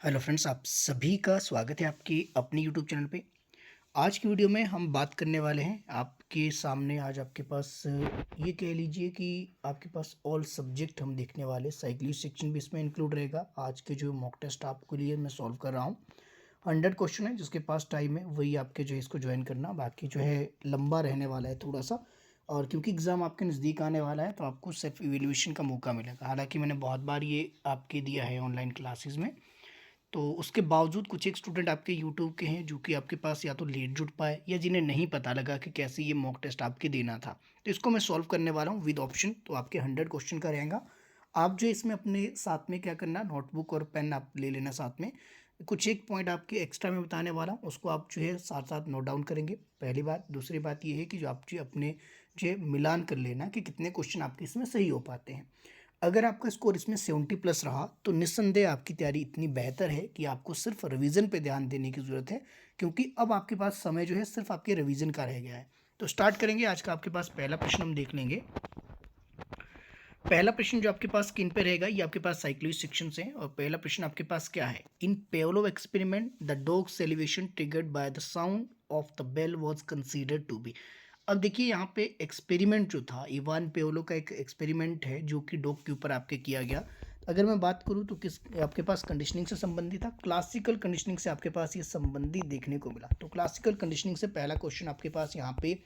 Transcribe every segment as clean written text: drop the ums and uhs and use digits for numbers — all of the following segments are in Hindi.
हेलो फ्रेंड्स, आप सभी का स्वागत है आपकी अपनी यूट्यूब चैनल पे। आज की वीडियो में हम बात करने वाले हैं आपके सामने। आज आपके पास ये कह लीजिए कि आपके पास ऑल सब्जेक्ट हम देखने वाले, साइक्लिस्ट सेक्शन भी इसमें इंक्लूड रहेगा। आज के जो मॉक टेस्ट आपके लिए मैं सॉल्व कर रहा हूँ, 100 क्वेश्चन है। जिसके पास टाइम है वही आपके जो है इसको ज्वाइन करना, बाकी जो है लंबा रहने वाला है थोड़ा सा। और क्योंकि एग्ज़ाम आपके नज़दीक आने वाला है तो आपको सेल्फ इवेल्यूएशन का मौका मिलेगा। हालांकि मैंने बहुत बार ये आपके दिया है ऑनलाइन क्लासेस में, तो उसके बावजूद कुछ एक स्टूडेंट आपके यूट्यूब के हैं जो कि आपके पास या तो लेट जुड़ पाए या जिन्हें नहीं पता लगा कि कैसे ये मॉक टेस्ट आपके देना था। तो इसको मैं सॉल्व करने वाला हूँ विद ऑप्शन। तो आपके 100 क्वेश्चन का रहेगा। आप जो इसमें अपने साथ में क्या करना, नोटबुक और पेन आप ले लेना साथ में। कुछ एक पॉइंट आपके एक्स्ट्रा में बताने वाला हूँ, उसको आप जो है साथ साथ नोट डाउन करेंगे। पहली बात। दूसरी बात ये है कि जो आप जो अपने जो है मिलान कर लेना कि कितने क्वेश्चन आपके इसमें सही हो पाते हैं। अगर आपका स्कोर इसमें 70+ रहा तो निस्संदेह आपकी तैयारी इतनी बेहतर है कि आपको सिर्फ रिवीजन पे ध्यान देने की ज़रूरत है, क्योंकि अब आपके पास समय जो है सिर्फ आपके रिवीजन का रह गया है। तो स्टार्ट करेंगे। आज का आपके पास पहला प्रश्न हम देख लेंगे। पहला प्रश्न जो आपके पास स्क्रीन पे रहेगा ये आपके पास साइक्लिस्ट सेक्शन से है। और पहला प्रश्न आपके पास क्या है, in Pavlov experiment the dog salivation triggered by the sound of the bell was considered to be. अब देखिए यहाँ पे एक्सपेरिमेंट जो था, इवान पेवलो का एक एक्सपेरिमेंट है जो कि डॉग के ऊपर आपके किया गया। अगर मैं बात करूँ तो किस आपके पास कंडीशनिंग से संबंधित था, क्लासिकल कंडीशनिंग से आपके पास ये संबंधित देखने को मिला। तो क्लासिकल कंडीशनिंग से पहला क्वेश्चन आपके पास यहाँ पे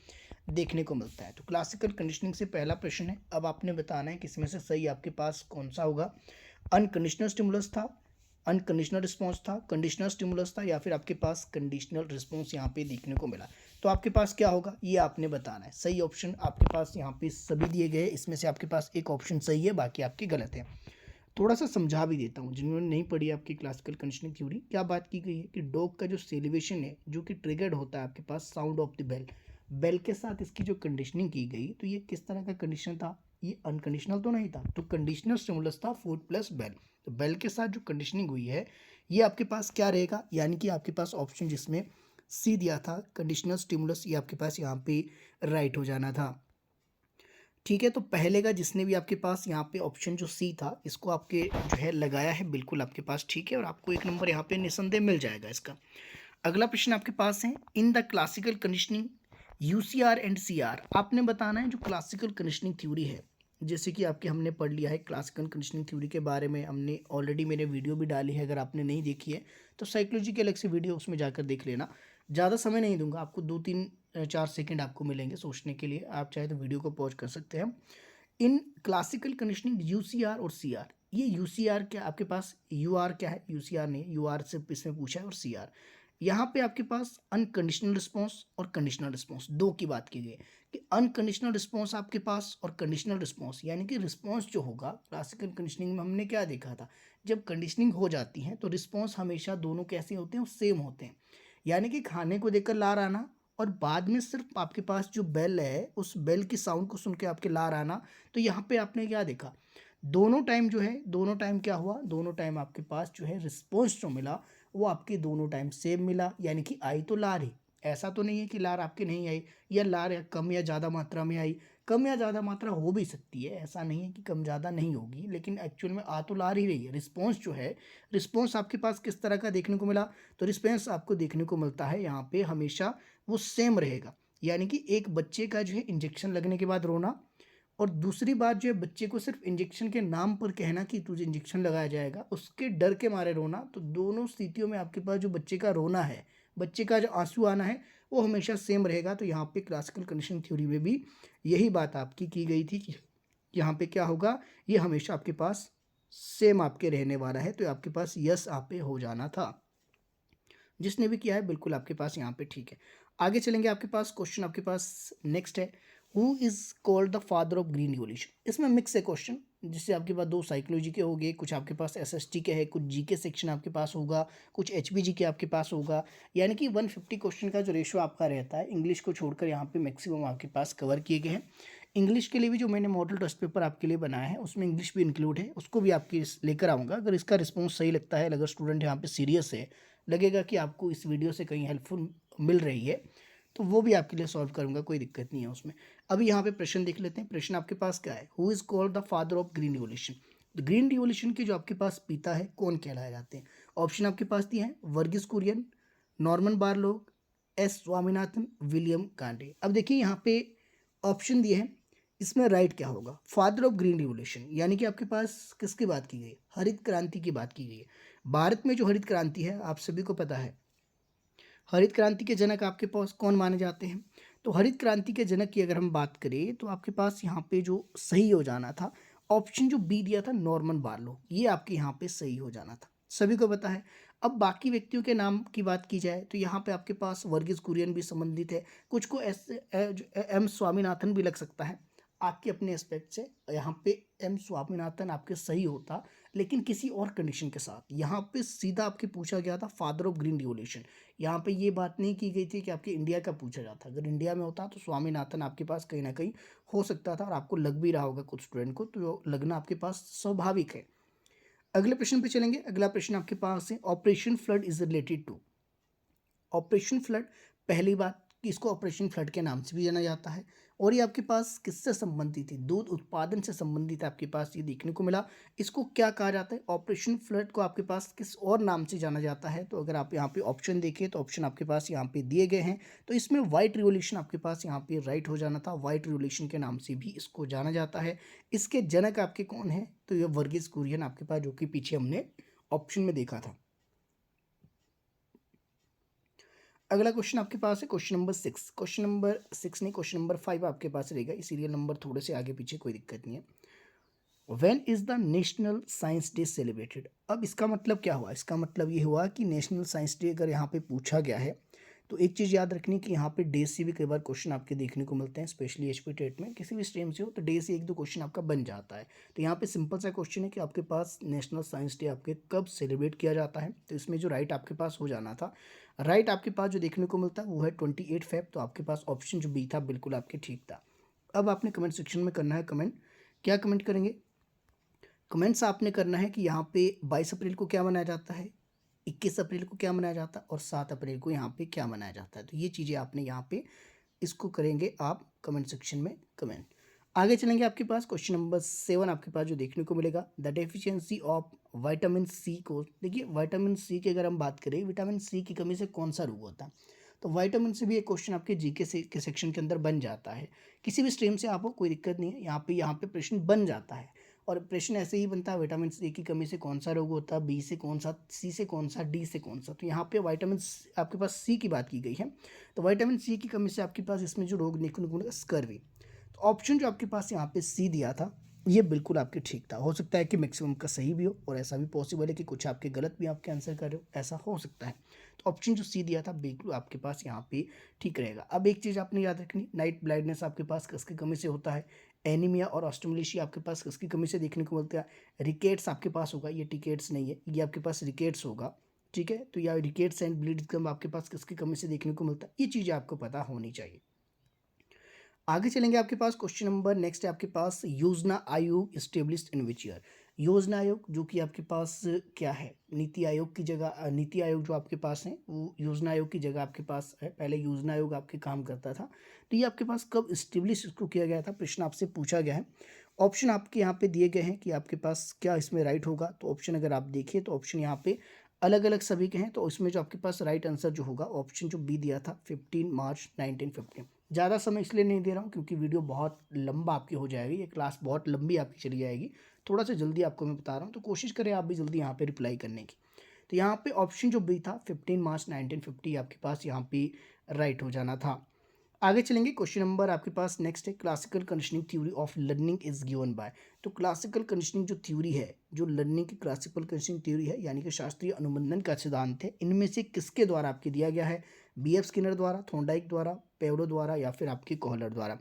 देखने को मिलता है। तो क्लासिकल कंडीशनिंग से पहला प्रश्न है। अब आपने बताना है कि इसमें से सही आपके पास कौन सा होगा। अनकंडीशनल स्टिमुलस था, अनकंडीशनल रिस्पॉन्स था, कंडीशनल स्टिमुलस था, या फिर आपके पास कंडीशनल रिस्पॉन्स यहाँ पे देखने को मिला। तो आपके पास क्या होगा ये आपने बताना है। सही ऑप्शन आपके पास यहाँ पे सभी दिए गए हैं, इसमें से आपके पास एक ऑप्शन सही है, बाकी आपके गलत है। थोड़ा सा समझा भी देता हूँ जिन्होंने नहीं पढ़ी आपकी क्लासिकल कंडीशनिंग थ्योरी। क्या बात की गई है कि डॉग का जो सेलिब्रेशन है जो कि ट्रिगर्ड होता है आपके पास sound of the bell, bell के साथ इसकी जो कंडीशनिंग की गई, तो ये किस तरह का कंडीशन था, ये अनकंडीशनल तो नहीं था। तो कंडीशनल स्टिमुलस था फूड प्लस बेल। तो बेल के साथ जो कंडीशनिंग हुई है ये आपके पास क्या रहेगा, यानी कि आपके पास ऑप्शन जिसमें सी दिया था कंडीशनल स्टिमुलस, ये आपके पास यहाँ पे राइट हो जाना था। ठीक है, तो पहले का जिसने भी आपके पास यहाँ पे ऑप्शन जो सी था इसको आपके जो है लगाया है, बिल्कुल आपके पास ठीक है, और आपको एक नंबर यहाँ पे निसंदेह मिल जाएगा इसका। अगला प्रश्न आपके पास है, in the classical conditioning UCR and CR. आपने बताना है जो क्लासिकल कंडीशनिंग थ्योरी है, जैसे कि आपके हमने पढ़ लिया है क्लासिकल कंडीशनिंग थ्योरी के बारे में, हमने ऑलरेडी मैंने वीडियो भी डाली है। अगर आपने नहीं देखी है तो साइकोलॉजी की अलग से वीडियो उसमें जाकर देख लेना। ज़्यादा समय नहीं दूंगा आपको, 2-3-4 सेकंड आपको मिलेंगे सोचने के लिए। आप चाहे तो वीडियो को पॉज कर सकते हैं। इन क्लासिकल कंडीशनिंग यूसीआर और सीआर, ये यूसीआर क्या आपके पास, यूआर क्या है, यूसीआर नहीं, यूआर से इसमें पूछा है, और सीआर यहाँ पे आपके पास अनकंडीशनल रिस्पॉन्स और कंडीशनल रिस्पॉन्स दो की बात की गई है। कि अनकंडीशनल रिस्पॉन्स आपके पास और कंडीशनल रिस्पॉन्स, यानी कि रिस्पॉन्स जो होगा क्लासिकल कंडीशनिंग में हमने क्या देखा था, जब कंडीशनिंग हो जाती है तो रिस्पॉन्स हमेशा दोनों कैसे होते हैं, सेम होते हैं। यानी कि खाने को देखकर लार आना और बाद में सिर्फ आपके पास जो बेल है उस बेल की साउंड को सुन के आपके लार आना। तो यहाँ पे आपने क्या देखा, दोनों टाइम जो है, दोनों टाइम क्या हुआ, दोनों टाइम आपके पास जो है रिस्पॉन्स जो मिला वो आपके दोनों टाइम सेम मिला। यानी कि आई तो लार ही, ऐसा तो नहीं है कि लार आपके नहीं आई, या लार या कम या ज़्यादा मात्रा में आई। कम या ज़्यादा मात्रा हो भी सकती है, ऐसा नहीं है कि कम ज़्यादा नहीं होगी, लेकिन एक्चुअल में आ तो लार ही रही है। रिस्पॉन्स जो है, रिस्पॉन्स आपके पास किस तरह का देखने को मिला, तो रिस्पॉन्स आपको देखने को मिलता है यहाँ पे हमेशा वो सेम रहेगा। यानी कि एक बच्चे का जो है इंजेक्शन लगने के बाद रोना, और दूसरी बात जो है बच्चे को सिर्फ इंजेक्शन के नाम पर कहना कि तुझे इंजेक्शन लगाया जाएगा, उसके डर के मारे रोना। तो दोनों स्थितियों में आपके पास जो बच्चे का रोना है, बच्चे का जो आंसू आना है, वो हमेशा सेम रहेगा। तो यहाँ पे क्लासिकल कंडीशन थ्योरी में भी यही बात आपकी की गई थी कि यहाँ पे क्या होगा, ये हमेशा आपके पास सेम आपके रहने वाला है। तो आपके पास यस आप पे हो जाना था। जिसने भी किया है बिल्कुल आपके पास यहाँ पे ठीक है। आगे चलेंगे, आपके पास क्वेश्चन आपके पास नेक्स्ट है, who is called the father of green revolution. इसमें मिक्स है क्वेश्चन, जिससे आपके पास दो साइकोलॉजी के हो गए, कुछ आपके पास एसएसटी के है, कुछ जीके सेक्शन आपके पास होगा, कुछ एचबीजी के आपके पास होगा। यानी कि 150 क्वेश्चन का जो रेशो आपका रहता है, इंग्लिश को छोड़कर यहाँ पे मैक्सिमम आपके पास कवर किए गए हैं। इंग्लिश के लिए भी जो मैंने मॉडल टेस्ट पेपर आपके लिए बनाया है उसमें इंग्लिश भी इंक्लूड है, उसको भी आपके लेकर आऊँगा। अगर इसका रिस्पॉन्स सही लगता है, अगर स्टूडेंट यहाँ पे सीरियस है, लगेगा कि आपको इस वीडियो से कहीं हेल्पफुल मिल रही है, तो वो भी आपके लिए सॉल्व करूंगा, कोई दिक्कत नहीं है उसमें। अभी यहाँ पे प्रश्न देख लेते हैं। प्रश्न आपके पास क्या है, who is called the father of green revolution. Green revolution के जो आपके पास पिता है कौन कहलाए जाते हैं? ऑप्शन आपके पास दिए हैं, Verghese Kurien, Norman Borlaug, S Swaminathan, William Gandhi. अब देखिए यहाँ पे ऑप्शन दिए हैं, इसमें राइट क्या होगा? फादर ऑफ ग्रीन रिवॉल्यूशन, यानी कि आपके पास किसकी बात की गई है? हरित क्रांति की बात की गई है। भारत में जो हरित क्रांति है आप सभी को पता है, हरित क्रांति के जनक आपके पास कौन माने जाते हैं? तो हरित क्रांति के जनक की अगर हम बात करें तो आपके पास यहाँ पे जो सही हो जाना था, ऑप्शन जो बी दिया था नॉर्मन बार्लो, ये आपके यहाँ पे सही हो जाना था, सभी को पता है। अब बाकी व्यक्तियों के नाम की बात की जाए तो यहाँ पे आपके पास वर्गीस कुरियन भी संबंधित है, कुछ को एम स्वामीनाथन भी लग सकता है आपके अपने एस्पेक्ट से। यहाँ पे एम स्वामीनाथन आपके सही होता, लेकिन किसी और कंडीशन के साथ। यहाँ पे सीधा आपके पूछा गया था फादर ऑफ ग्रीन रिवॉल्यूशन, यहाँ पे ये बात नहीं की गई थी कि आपके इंडिया का पूछा जाता। अगर इंडिया में होता तो स्वामीनाथन आपके पास कहीं ना कहीं हो सकता था, और आपको लग भी रहा होगा कुछ स्टूडेंट को, तो लगना आपके पास स्वाभाविक है। अगले प्रश्न पे चलेंगे। अगला प्रश्न आपके पास है, operation flood is related to. Operation flood, पहली बात कि इसको ऑपरेशन फ्लड के नाम से भी जाना जाता है, और ये आपके पास किससे संबंधित थी? दूध उत्पादन से संबंधित आपके पास ये देखने को मिला। इसको क्या कहा जाता है? ऑपरेशन फ्लड को आपके पास किस और नाम से जाना जाता है? तो अगर आप यहाँ पे ऑप्शन देखिए तो ऑप्शन आपके पास यहाँ पे दिए गए हैं, तो इसमें वाइट रिवॉल्यूशन आपके पास यहाँ पे राइट हो जाना था। वाइट रिवॉल्यूशन के नाम से भी इसको जाना जाता है। इसके जनक आपके कौन है? तो ये वर्गीस कुरियन आपके पास, जो कि पीछे हमने ऑप्शन में देखा था। अगला क्वेश्चन आपके पास है क्वेश्चन नंबर 6। क्वेश्चन नंबर 6 नहीं, क्वेश्चन नंबर 5 आपके पास रहेगा, ये सीरियल नंबर थोड़े से आगे पीछे कोई दिक्कत नहीं है। When is the national science day celebrated? अब इसका मतलब क्या हुआ? इसका मतलब ये हुआ कि नेशनल साइंस डे अगर यहाँ पे पूछा गया है तो एक चीज़ याद रखनी कि यहाँ पे डे से भी कई बार क्वेश्चन आपके देखने को मिलते हैं, स्पेशली एचपी टेट में किसी भी स्ट्रीम से हो तो डे से एक दो क्वेश्चन आपका बन जाता है। तो यहाँ पे सिंपल सा क्वेश्चन है कि आपके पास नेशनल साइंस डे आपके कब सेलिब्रेट किया जाता है? तो इसमें जो राइट आपके पास हो जाना था, राइट आपके पास जो देखने को मिलता है वो है 28 फेब। तो आपके पास ऑप्शन जो बी था बिल्कुल आपके ठीक था। अब आपने कमेंट सेक्शन में करना है कमेंट। क्या कमेंट करेंगे? कमेंट्स आपने करना है कि यहाँ पे 22 अप्रैल को क्या मनाया जाता है, 21 अप्रैल को क्या मनाया जाता है, और 7 अप्रैल को यहाँ पे क्या मनाया जाता है। तो ये चीज़ें आपने यहाँ पे इसको करेंगे आप कमेंट सेक्शन में कमेंट। आगे चलेंगे आपके पास क्वेश्चन नंबर 7 आपके पास जो देखने को मिलेगा, the deficiency of vitamin C को। देखिए विटामिन सी की अगर हम बात करें, विटामिन सी की कमी से कौन सा रोग होता है? तो विटामिन से भी एक क्वेश्चन आपके जीके से के सेक्शन के अंदर बन जाता है। किसी भी स्ट्रीम से आप हो कोई दिक्कत नहीं है, यहाँ पे प्रश्न बन जाता है। और प्रश्न ऐसे ही बनता है, विटामिन सी की कमी से कौन सा रोग होता है, बी से कौन सा, सी से कौन सा, डी से कौन सा। तो यहाँ पे विटामिन आपके पास सी की बात की गई है। तो विटामिन सी की कमी से आपके पास इसमें जो रोग देखने को मिलेगा, स्कर्वी। तो ऑप्शन जो आपके पास यहाँ पे सी दिया था ये बिल्कुल आपके ठीक था। हो सकता है कि मैक्सिमम का सही भी हो, और ऐसा भी पॉसिबल है कि कुछ आपके गलत भी आपके आंसर कर रहे हो, ऐसा हो सकता है। तो ऑप्शन जो सी दिया था बिल्कुल आपके पास यहाँ पे ठीक रहेगा। अब एक चीज़ आपने याद रखनी, नाइट ब्लाइंडनेस आपके पास किसकी कमी से होता है? एनीमिया और ऑस्टियोमेलेशिया आपके पास किसकी कमी से देखने को मिलता है? रिकेट्स आपके पास होगा, ये टिकेट्स नहीं है, ये आपके पास रिकेट्स होगा। ठीक है, तो या रिकेट्स एंड ब्लीड गम आपके पास किसकी कमी से देखने को मिलता है? ये चीज़ें आपको पता होनी चाहिए। आगे चलेंगे आपके पास क्वेश्चन नंबर नेक्स्ट है आपके पास, योजना आयोग स्टेब्लिश्ड इन विच ईयर? योजना आयोग जो कि आपके पास क्या है, नीति आयोग की जगह, नीति आयोग जो आपके पास है वो योजना आयोग की जगह आपके पास है। पहले योजना आयोग आपके काम करता था, तो ये आपके पास कब स्टेब्लिश इसको किया गया था, प्रश्न आपसे पूछा गया है। ऑप्शन आपके यहाँ पे दिए गए हैं कि आपके पास क्या इसमें राइट होगा। तो ऑप्शन अगर आप देखिए तो ऑप्शन यहाँ पे अलग अलग सभी के हैं, तो इसमें जो आपके पास राइट आंसर जो होगा, ऑप्शन जो बी दिया था 15 मार्च 1950। ज़्यादा समय इसलिए नहीं दे रहा हूँ क्योंकि वीडियो बहुत लंबा आपकी हो जाएगी, ये क्लास बहुत लंबी आपकी चली जाएगी। थोड़ा सा जल्दी आपको मैं बता रहा हूँ, तो कोशिश करें आप भी जल्दी यहाँ पे रिप्लाई करने की। तो यहाँ पे ऑप्शन जो बी था 15 मार्च 1950 आपके पास यहाँ पे राइट हो जाना था। आगे चलेंगे क्वेश्चन नंबर आपके पास नेक्स्ट है, classical conditioning theory of learning is given by. तो क्लासिकल कंडीशनिंग जो थ्योरी है, जो लर्निंग की क्लासिकल कंडीशनिंग थ्योरी है, यानी कि शास्त्रीय अनुबंधन का सिद्धांत है, इनमें से किसके द्वारा आपके दिया गया है? बी.एफ. स्किनर द्वारा, थॉर्नडाइक द्वारा, पेवलो द्वारा, या फिर आपके कोहलर द्वारा।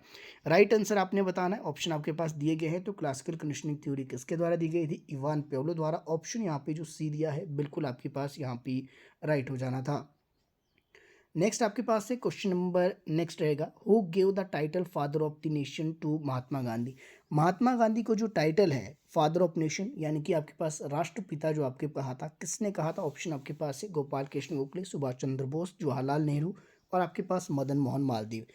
राइट आंसर आपने बताना है। ऑप्शन आपके पास दिए गए हैं। तो क्लासिकल कंडीशनिंग थ्योरी किसके द्वारा दी गई थी? इवान पेवलो द्वारा। ऑप्शन यहाँ पे जो सी दिया है बिल्कुल आपके पास यहाँ पे राइट हो जाना था। नेक्स्ट आपके पास से क्वेश्चन नंबर नेक्स्ट रहेगा, who gave the title father of the nation to Mahatma Gandhi? Mahatma Gandhi को जो टाइटल है फादर ऑफ नेशन, यानी कि आपके पास राष्ट्रपिता जो आपके कहा था, किसने कहा था? ऑप्शन आपके पास है गोपाल कृष्ण गोखले, सुभाष चंद्र बोस, जवाहरलाल नेहरू, और आपके पास मदन मोहन मालवीय।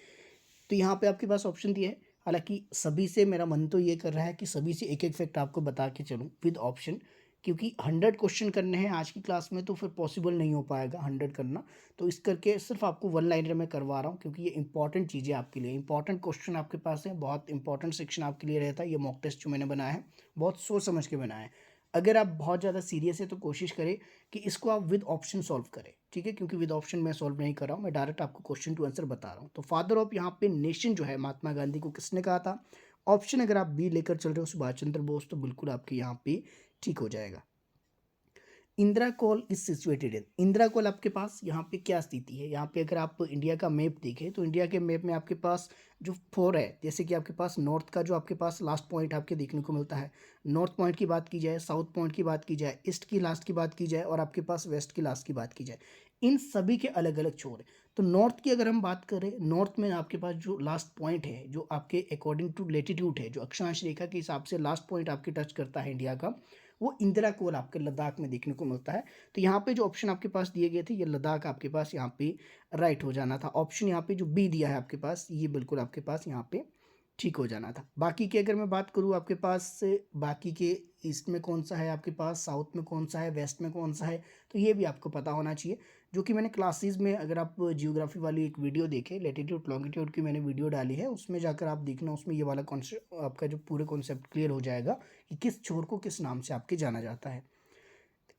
तो यहाँ पे आपके पास ऑप्शन दिया है, हालाँकि सभी से मेरा मन तो ये कर रहा है कि सभी से एक-एक फैक्ट आपको बता के चलूँ विद ऑप्शन, क्योंकि 100 क्वेश्चन करने हैं आज की क्लास में तो फिर पॉसिबल नहीं हो पाएगा 100 करना। तो इस करके सिर्फ़ आपको वन लाइनर में करवा रहा हूँ, क्योंकि ये इंपॉर्टेंट चीज़ें आपके लिए, इंपॉर्टेंट क्वेश्चन आपके पास है, बहुत इंपॉर्टेंट सेक्शन आपके लिए रहता है। ये मॉक टेस्ट जो मैंने बनाया है, बहुत सोच समझ के बनाया है। अगर आप बहुत ज़्यादा सीरियस है तो कोशिश करें कि इसको आप विद ऑप्शन सॉल्व करें, ठीक है? क्योंकि विद ऑप्शन मैं सॉल्व नहीं कर रहा हूँ, मैं डायरेक्ट आपको क्वेश्चन टू आंसर बता रहा हूँ। तो फादर ऑफ यहाँ पे नेशन जो है महात्मा गांधी को किसने कहा था? ऑप्शन अगर आप बी लेकर चल रहे हो सुभाष चंद्र बोस, तो बिल्कुल आपके यहाँ पे ठीक हो जाएगा। Indira call is situated in, Indira call आपके पास यहाँ पे क्या स्थिति है? यहाँ पे अगर आप इंडिया का मैप देखें तो इंडिया के मैप में आपके पास जो फोर है, जैसे कि आपके पास नॉर्थ का जो आपके पास लास्ट पॉइंट आपके देखने को मिलता है, नॉर्थ पॉइंट की बात की जाए, साउथ पॉइंट की बात की जाए, ईस्ट की लास्ट की बात की जाए और आपके पास वेस्ट की लास्ट की बात की जाए, इन सभी के अलग अलग छोर है। तो नॉर्थ की अगर हम बात करें, नॉर्थ में आपके पास जो लास्ट पॉइंट है, जो आपके अकॉर्डिंग टू लेटीट्यूड है, जो अक्षांश रेखा के हिसाब से लास्ट पॉइंट आपके टच करता है इंडिया का, वो इंदिरा कोल आपके लद्दाख में देखने को मिलता है। तो यहाँ पे जो ऑप्शन आपके पास दिए गए थे, ये लद्दाख आपके पास यहाँ पे राइट हो जाना था। ऑप्शन यहाँ पे जो बी दिया है आपके पास, ये बिल्कुल आपके पास यहाँ पे ठीक हो जाना था। बाकी की अगर मैं बात करूँ आपके पास से, बाकी के ईस्ट में कौन सा है आपके पास, साउथ में कौन सा है, वेस्ट में कौन सा है, तो ये भी आपको पता होना चाहिए। जो कि मैंने क्लासेस में, अगर आप जियोग्राफी वाली एक वीडियो देखें, लेटीट्यूड लॉन्गिट्यूड की मैंने वीडियो डाली है, उसमें जाकर आप देखना, उसमें ये वाला कॉन्सेप्ट आपका जो पूरे कॉन्सेप्ट क्लियर हो जाएगा कि किस छोर को किस नाम से आपके जाना जाता है।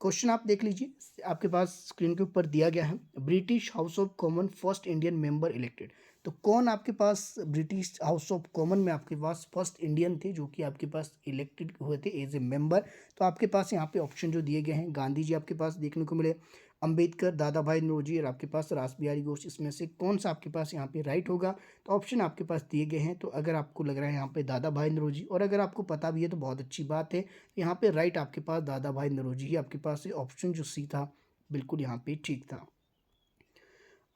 क्वेश्चन आप देख लीजिए, आपके पास स्क्रीन के ऊपर दिया गया है, British house of common first Indian member elected. तो कौन आपके पास ब्रिटिश हाउस ऑफ कॉमन में आपके पास फर्स्ट इंडियन थे जो कि आपके पास इलेक्टेड हुए थे एज ए मेंबर? तो आपके पास यहाँ पे ऑप्शन जो दिए गए हैं, गांधी जी आपके पास देखने को मिले, अंबेडकर, दादा भाई नौरोजी और आपके पास रास बिहारी घोष, इसमें से कौन सा आपके पास यहाँ पे राइट होगा? तो ऑप्शन आपके पास दिए गए हैं। तो अगर आपको लग रहा है यहाँ पे दादा भाई नौरोजी, और अगर आपको पता भी है तो बहुत अच्छी बात है, यहाँ पे राइट आपके पास दादा भाई नौरोजी ही आपके पास है। ऑप्शन जो सी था बिल्कुल यहाँ पे ठीक था।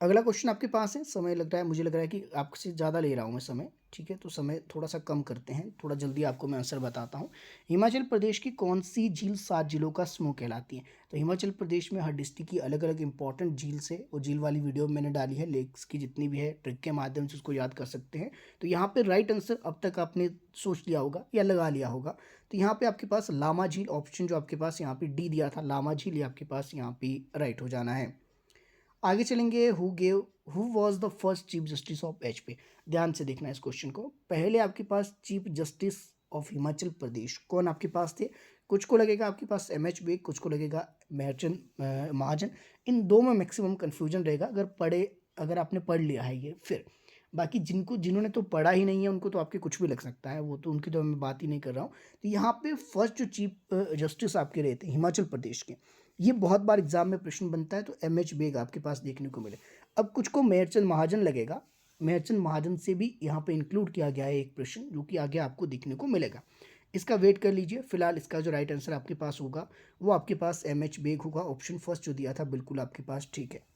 अगला क्वेश्चन आपके पास है, समय लग रहा है, मुझे लग रहा है कि आपसे ज़्यादा ले रहा हूँ मैं समय, ठीक है? तो समय थोड़ा सा कम करते हैं, थोड़ा जल्दी आपको मैं आंसर बताता हूँ। हिमाचल प्रदेश की कौन सी झील 7 झीलों का समूह कहलाती है? तो हिमाचल प्रदेश में हर डिस्ट्रिक्ट की अलग अलग इंपॉर्टेंट झील से, वो झील वाली वीडियो मैंने डाली है, लेक्स की जितनी भी है, ट्रिक के माध्यम से उसको याद कर सकते हैं। तो यहाँ पे राइट आंसर अब तक आपने सोच लिया होगा या लगा लिया होगा। तो यहाँ पे आपके पास लामा झील, ऑप्शन जो आपके पास यहाँ पे डी दिया था, लामा झील, ये आपके पास यहाँ पे राइट हो जाना है। आगे चलेंगे, who was the first chief justice of HP? ध्यान से देखना इस क्वेश्चन को। पहले आपके पास chief justice of Himachal Pradesh कौन आपके पास थे? कुछ को लगेगा आपके पास एम एच बेग, कुछ को लगेगा महचंद महाजन। इन दो में मैक्सिमम कन्फ्यूजन रहेगा, अगर आपने पढ़ लिया है ये। फिर बाकी जिन्होंने तो पढ़ा ही नहीं है उनको तो आपके कुछ भी लग सकता है, वो तो उनकी तो मैं बात ही नहीं कर रहा हूँ। तो यहाँ पे फर्स्ट जो चीफ जस्टिस आपके रहे थे हिमाचल प्रदेश के, ये बहुत बार एग्जाम में प्रश्न बनता है, तो एम एच बेग आपके पास देखने को मिले। अब कुछ को मेहरचंद महाजन लगेगा, मेहरचंद महाजन से भी यहाँ पे इंक्लूड किया गया है एक प्रश्न, जो कि आगे आपको देखने को मिलेगा। इसका वेट कर लीजिए, फिलहाल इसका जो राइट आंसर आपके पास होगा वो आपके पास एम एच बेग होगा। ऑप्शन फर्स्ट जो दिया था बिल्कुल आपके पास ठीक है।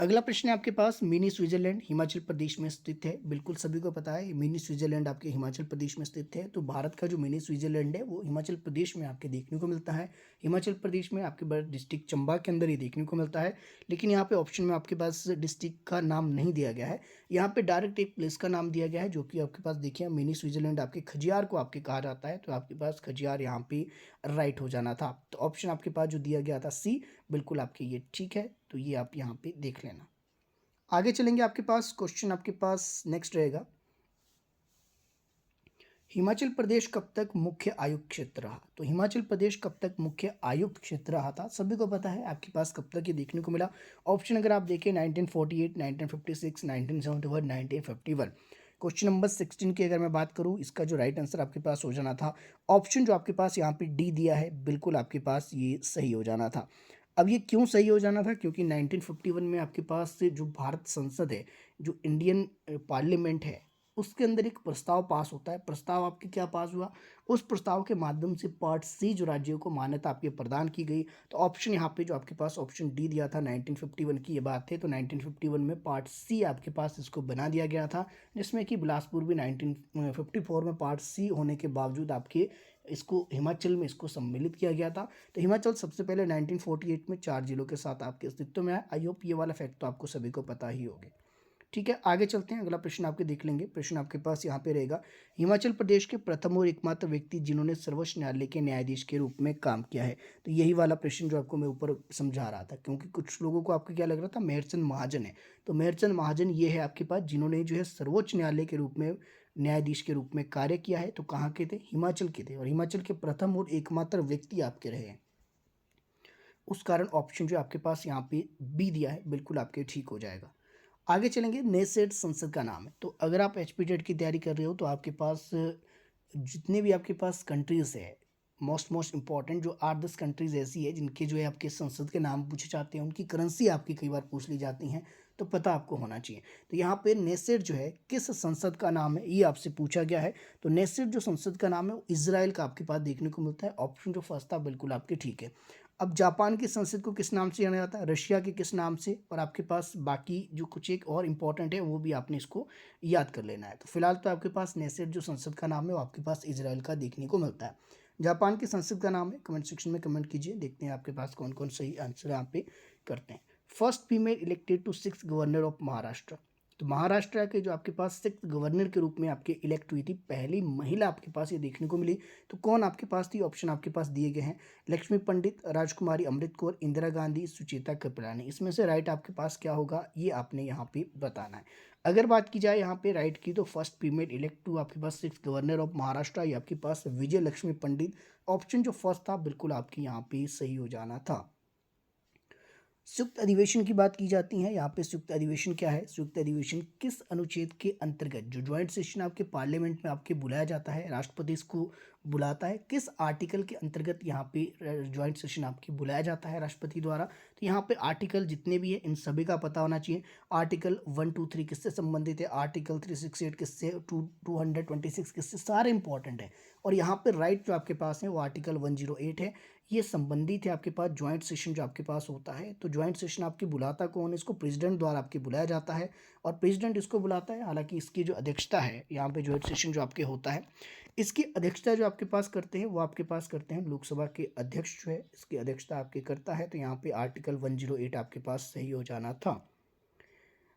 अगला प्रश्न है आपके पास, मिनी स्विट्जरलैंड हिमाचल प्रदेश में स्थित है। बिल्कुल सभी को पता है मिनी स्विट्जरलैंड आपके हिमाचल प्रदेश में स्थित है। तो भारत का जो मिनी स्विट्जरलैंड है वो हिमाचल प्रदेश में आपके देखने को मिलता है। हिमाचल प्रदेश में आपके पास डिस्ट्रिक्ट चंबा के अंदर ही देखने को मिलता है। लेकिन यहाँ पे ऑप्शन में आपके पास डिस्ट्रिक्ट का नाम नहीं दिया गया है, यहाँ पे डायरेक्ट एक प्लेस का नाम दिया गया है, जो कि आपके पास देखिए मिनी स्विट्जरलैंड आपके खजियार को आपके कहा जाता है। तो आपके पास खजियार यहाँ पे राइट हो जाना था। तो ऑप्शन आपके पास जो दिया गया था सी, बिल्कुल आपके ये ठीक है। तो ये आप यहाँ पे देख लेना। आगे चलेंगे, आपके पास क्वेश्चन आपके पास नेक्स्ट रहेगा, हिमाचल प्रदेश कब तक मुख्य आयुक्त क्षेत्र रहा? तो हिमाचल प्रदेश कब तक मुख्य आयुक्त क्षेत्र रहा था? सभी को पता है आपके पास कब तक ये देखने को मिला। ऑप्शन अगर आप देखें 1948, 1956, 1971, 1951। क्वेश्चन नंबर 16 की अगर मैं बात करूं, इसका जो राइट आंसर आपके पास हो जाना था, ऑप्शन जो आपके पास यहाँ पे डी दिया है, बिल्कुल आपके पास ये सही हो जाना था। अब ये क्यों सही हो जाना था? क्योंकि 1951 में आपके पास से जो भारत संसद है, जो इंडियन पार्लियामेंट है, उसके अंदर एक प्रस्ताव पास होता है। प्रस्ताव आपके क्या पास हुआ? उस प्रस्ताव के माध्यम से पार्ट सी जो राज्यों को मान्यता आपके प्रदान की गई। तो ऑप्शन यहाँ पे जो आपके पास ऑप्शन डी दिया था, 1951 की ये बात है, तो 1951 में पार्ट सी आपके पास इसको बना दिया गया था, जिसमें कि बिलासपुर भी 1954 में पार्ट सी होने के बावजूद आपके इसको हिमाचल में इसको सम्मिलित किया गया था। तो हिमाचल सबसे पहले 1948 में 4 जिलों के साथ आपके अस्तित्व में आया। आई होप ये वाला फैक्ट तो आपको सभी को पता ही होगा। ठीक है, आगे चलते हैं, अगला प्रश्न आपके देख लेंगे। प्रश्न आपके पास यहाँ पे रहेगा, हिमाचल प्रदेश के प्रथम और एकमात्र व्यक्ति जिन्होंने सर्वोच्च न्यायालय के न्यायाधीश के रूप में काम किया है। तो यही वाला प्रश्न जो आपको मैं ऊपर समझा रहा था, क्योंकि कुछ लोगों को आपको क्या लग रहा था मेहरचंद महाजन है। तो मेहरचंद महाजन ये है आपके पास जिन्होंने जो है सर्वोच्च न्यायालय के रूप में न्यायाधीश के रूप में कार्य किया है। तो कहाँ के थे? हिमाचल के थे, और हिमाचल के प्रथम और एकमात्र व्यक्ति आपके रहे हैं। उस कारण ऑप्शन जो आपके पास यहाँ पे बी दिया है बिल्कुल आपके ठीक हो जाएगा। आगे चलेंगे, नेसेट संसद का नाम है। तो अगर आप एचपीटेट की तैयारी कर रहे हो तो आपके पास जितने भी आपके पास कंट्रीज है, मोस्ट इंपॉर्टेंट जो 8-10 कंट्रीज ऐसी है जिनके जो है आपके संसद के नाम पूछे जाते हैं, उनकी करेंसी आपकी कई बार पूछ ली जाती हैं, तो पता आपको होना चाहिए। तो यहाँ पे नेसेट जो है किस संसद का नाम है ये आपसे पूछा गया है। तो नेसेट जो संसद का नाम है वो इजराइल का आपके पास देखने को मिलता है। ऑप्शन जो फर्स्ट था बिल्कुल आपके ठीक है। अब जापान की संसद को किस नाम से जाना जाता है, रशिया के किस नाम से, और आपके पास बाकी जो कुछ एक और इम्पॉर्टेंट है वो भी आपने इसको याद कर लेना है। तो फिलहाल तो आपके पास नेसेट जो संसद का नाम है वो आपके पास इजराइल का देखने को मिलता है। जापान की संसद का नाम है, कमेंट सेक्शन में कमेंट कीजिए, देखते हैं आपके पास कौन कौन सही आंसर यहाँ पे करते हैं। First female elected to 6th governor of Maharashtra. तो महाराष्ट्र के जो आपके पास 6th गवर्नर के रूप में आपके इलेक्ट हुई थी, पहली महिला आपके पास ये देखने को मिली। तो कौन आपके पास थी? ऑप्शन आपके पास दिए गए हैं, लक्ष्मी पंडित, राजकुमारी अमृत कौर, इंदिरा गांधी, सुचेता कृपलानी। इसमें से राइट आपके पास क्या होगा ये आपने यहाँ पे बताना है। अगर बात की जाए यहाँ पे राइट की, तो फर्स्ट फीमेल इलेक्ट टू आपके पास 6th गवर्नर ऑफ महाराष्ट्र, ये आपके पास विजय लक्ष्मी पंडित। ऑप्शन जो फर्स्ट था बिल्कुल आपकी यहाँ पे सही हो जाना था। संयुक्त अधिवेशन की बात की जाती है, यहाँ पे संयुक्त अधिवेशन क्या है? संयुक्त अधिवेशन किस अनुच्छेद के अंतर्गत, जो ज्वाइंट सेशन आपके पार्लियामेंट में आपके बुलाया जाता है, राष्ट्रपति इसको बुलाता है, किस आर्टिकल के अंतर्गत यहाँ पे ज्वाइंट सेशन आपके बुलाया जाता है राष्ट्रपति द्वारा? तो यहाँ पे आर्टिकल जितने भी है इन सभी का पता होना चाहिए। आर्टिकल 1, 2, 3 किससे संबंधित है, आर्टिकल 368 किससे, 226 किससे, सारे इंपॉर्टेंट है। और यहाँ पे राइट जो आपके पास है वो आर्टिकल 108 है, ये संबंधित है आपके पास ज्वाइंट सेशन जो आपके पास होता है। तो ज्वाइंट सेशन आपकी बुलाता कौन है? इसको प्रेसिडेंट द्वारा आपके बुलाया जाता है, और प्रेसिडेंट इसको बुलाता है। हालांकि इसकी जो अध्यक्षता है यहाँ पे ज्वाइंट सेशन जो आपके होता है, इसकी अध्यक्षता जो आपके पास करते हैं वो आपके पास करते हैं लोकसभा के अध्यक्ष जो है, इसकी अध्यक्षता आपके करता है। तो यहाँ पे आर्टिकल 108 आपके पास सही हो जाना था।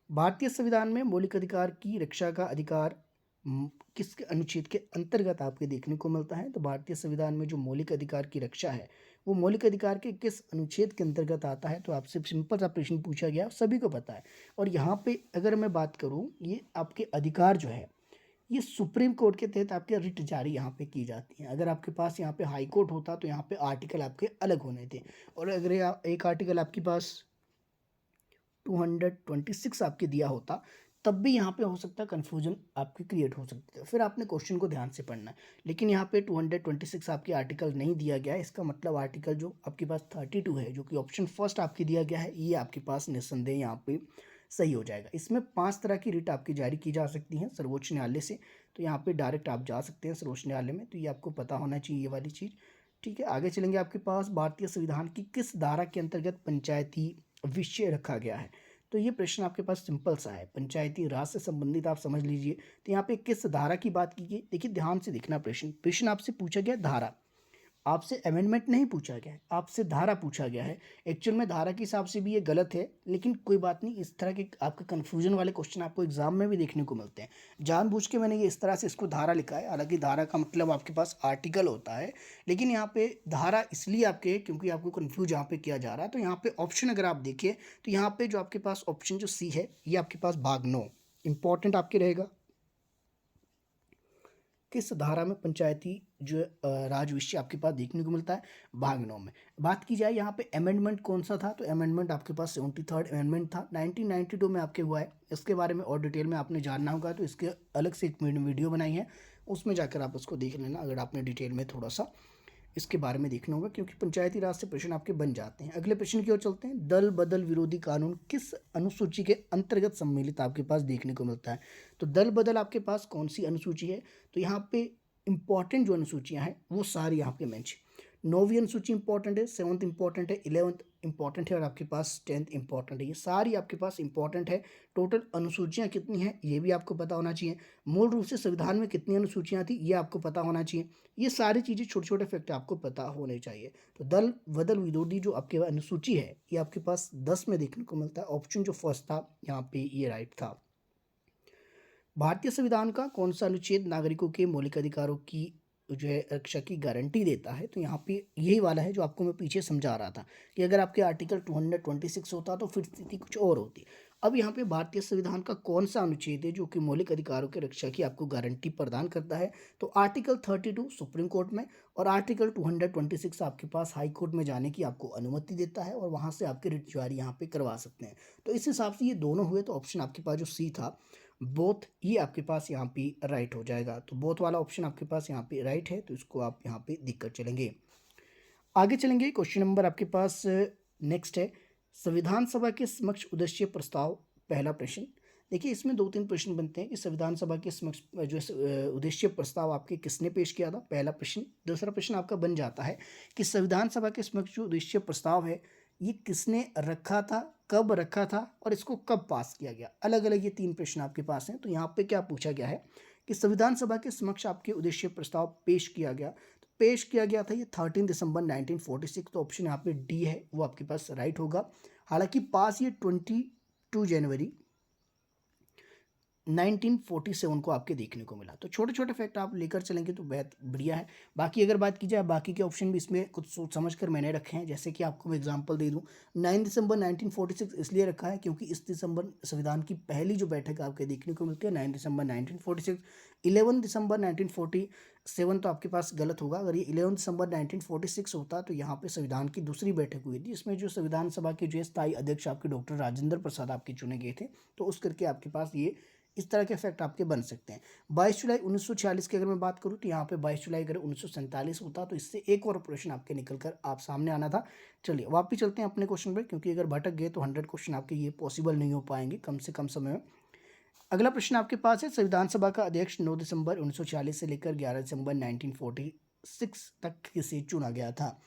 भारतीय संविधान में मौलिक अधिकार की रक्षा का अधिकार किस अनुच्छेद के अंतर्गत आपके देखने को मिलता है? तो भारतीय संविधान में जो मौलिक अधिकार की रक्षा है वो मौलिक अधिकार के किस अनुच्छेद के अंतर्गत आता है? तो आपसे सिंपल सा प्रश्न पूछा गया, सभी को पता है। और यहाँ पे अगर मैं बात करूँ, ये आपके अधिकार जो है ये सुप्रीम कोर्ट के तहत आपके रिट जारी यहाँ पे की जाती है। अगर आपके पास यहाँ पे हाई कोर्ट होता तो यहाँ पे आर्टिकल आपके अलग होने थे, और अगर एक आर्टिकल आपके पास 226 आपके दिया होता तब भी यहाँ पे हो सकता है कन्फ्यूजन आपकी क्रिएट हो सकती है। फिर आपने क्वेश्चन को ध्यान से पढ़ना है। लेकिन यहाँ पे 226 आपके आर्टिकल नहीं दिया गया है, इसका मतलब आर्टिकल जो आपके पास 32 है, जो कि ऑप्शन फर्स्ट आपकी दिया गया है, ये आपके पास निस्संदेह यहाँ पे सही हो जाएगा। इसमें 5 तरह की रिट आपकी जारी की जा सकती हैं सर्वोच्च न्यायालय से। तो यहाँ पे डायरेक्ट आप जा सकते हैं सर्वोच्च न्यायालय में, तो ये आपको पता होना चाहिए ये वाली चीज़। ठीक है, आगे चलेंगे। आपके पास भारतीय संविधान की किस धारा के अंतर्गत पंचायती विषय रखा गया है? तो ये प्रश्न आपके पास सिंपल सा है, पंचायती राज से संबंधित आप समझ लीजिए। तो यहाँ पे किस धारा की बात की गई, देखिए ध्यान से देखना, प्रश्न आपसे पूछा गया धारा, आपसे अमेंडमेंट नहीं पूछा गया है, आपसे धारा पूछा गया है। एक्चुअल में धारा के हिसाब से भी ये गलत है, लेकिन कोई बात नहीं, इस तरह के आपके कन्फ्यूजन वाले क्वेश्चन आपको एग्जाम में भी देखने को मिलते हैं। जानबूझ के मैंने ये इस तरह से इसको धारा लिखा है, हालांकि धारा का मतलब आपके पास आर्टिकल होता है, लेकिन यहाँ पे धारा इसलिए आपके क्योंकि आपको कन्फ्यूज यहाँ पे किया जा रहा है। तो यहाँ पे ऑप्शन अगर आप देखिए तो यहाँ पे जो आपके पास ऑप्शन जो सी है ये आपके पास भाग 9 इंपॉर्टेंट आपके रहेगा। किस धारा में पंचायती जो राज विषय आपके पास देखने को मिलता है? भाग 9 में। बात की जाए यहाँ पे अमेंडमेंट कौन सा था, तो अमेंडमेंट आपके पास 73rd अमेंडमेंट था, 1992 में आपके हुआ है। इसके बारे में और डिटेल में आपने जानना होगा तो इसके अलग से एक वीडियो बनाई है, उसमें जाकर आप उसको देख लेना अगर आपने डिटेल में थोड़ा सा इसके बारे में देखना होगा, क्योंकि पंचायती राज से प्रश्न आपके बन जाते हैं। अगले प्रश्न की ओर चलते हैं। दल बदल विरोधी कानून किस अनुसूची के अंतर्गत सम्मिलित आपके पास देखने को मिलता है? तो दल बदल आपके पास कौन सी अनुसूची है? तो यहाँ पे इंपॉर्टेंट जो अनुसूचियाँ हैं वो सारी यहाँ पे मेंशन। 9वीं अनुसूची इंपॉर्टेंट है, 7th इंपॉर्टेंट है, 11th इंपॉर्टेंट है, और आपके पास 10th इंपॉर्टेंट है। ये सारी आपके पास इंपॉर्टेंट है। टोटल अनुसूचियाँ कितनी हैं ये भी आपको पता होना चाहिए। मूल रूप से संविधान में कितनी अनुसूचियाँ थी ये आपको पता होना चाहिए। ये सारी चीज़ें छोटे छोटे फैक्ट आपको पता होने चाहिए। तो दल बदल विरोधी जो आपके अनुसूची है ये आपके पास 10 में देखने को मिलता है। ऑप्शन जो फर्स्ट था यहाँ पे ये राइट था। भारतीय संविधान का कौन सा अनुच्छेद नागरिकों के मौलिक अधिकारों की जो है रक्षा की गारंटी देता है? तो यहाँ पे यही वाला है जो आपको मैं पीछे समझा रहा था कि अगर आपके आर्टिकल 226 होता तो फिर स्थिति कुछ और होती। अब यहाँ पे भारतीय संविधान का कौन सा अनुच्छेद है जो कि मौलिक अधिकारों की रक्षा की आपको गारंटी प्रदान करता है? तो आर्टिकल 32 सुप्रीम कोर्ट में और आर्टिकल 226 आपके पास हाई कोर्ट में जाने की आपको अनुमति देता है और वहाँ से आपके रिट जारी यहाँ पे करवा सकते हैं। तो इस हिसाब से ये दोनों हुए, तो ऑप्शन आपके पास जो सी था बोथ, ये आपके पास यहाँ पे राइट हो जाएगा। तो बोथ वाला ऑप्शन आपके पास यहाँ पे राइट है, तो इसको आप यहाँ पे दिख कर चलेंगे। आगे चलेंगे, क्वेश्चन नंबर आपके पास नेक्स्ट है, संविधान सभा के समक्ष उद्देश्य प्रस्ताव। पहला प्रश्न देखिए, इसमें दो तीन प्रश्न बनते हैं कि संविधान सभा के समक्ष जो उद्देश्य प्रस्ताव आपके किसने पेश किया था, पहला प्रश्न। दूसरा प्रश्न आपका बन जाता है कि संविधान सभा के समक्ष जो उद्देश्य प्रस्ताव है ये किसने रखा था, कब रखा था और इसको कब पास किया गया। अलग अलग ये तीन प्रश्न आपके पास हैं। तो यहाँ पे क्या पूछा गया है कि संविधान सभा के समक्ष आपके उद्देश्य प्रस्ताव पेश किया गया, तो पेश किया गया था ये 13 दिसंबर 1946। तो ऑप्शन यहाँ पे डी है वो आपके पास राइट होगा। हालांकि पास ये 22 जनवरी 1947 को आपके देखने को मिला। तो छोटे छोटे फैक्ट आप लेकर चलेंगे तो बेहद बढ़िया है। बाकी अगर बात की जाए, बाकी के ऑप्शन भी इसमें कुछ सोच समझ कर मैंने रखे हैं। जैसे कि आपको मैं एग्जांपल दे दूं, 9 दिसंबर 1946 इसलिए रखा है क्योंकि इस दिसंबर संविधान की पहली जो बैठक आपके देखने को मिलती है 9 दिसंबर 1946। 11 दिसंबर 1947 तो आपके पास गलत होगा। अगर ये 11 दिसंबर 1946 होता तो यहाँ पे संविधान की दूसरी बैठक हुई थी, इसमें जो संविधान सभा के जो स्थायी अध्यक्ष आपके डॉक्टर राजेंद्र प्रसाद आपके चुने गए थे। तो उस करके आपके पास ये इस तरह के फैक्ट आपके बन सकते हैं। 22 जुलाई 1946 की अगर मैं बात करूं तो यहाँ पे 22 जुलाई अगर 1947 होता तो इससे एक और प्रश्न आपके निकल कर आप सामने आना था। चलिए वापस चलते हैं अपने क्वेश्चन पे, क्योंकि अगर भटक गए तो 100 क्वेश्चन आपके ये पॉसिबल नहीं हो पाएंगे कम से कम समय में। अगला प्रश्न आपके पास है, संविधान सभा का अध्यक्ष 9 दिसंबर 1946 से लेकर 11 दिसंबर 1946 तक किसे चुना गया था।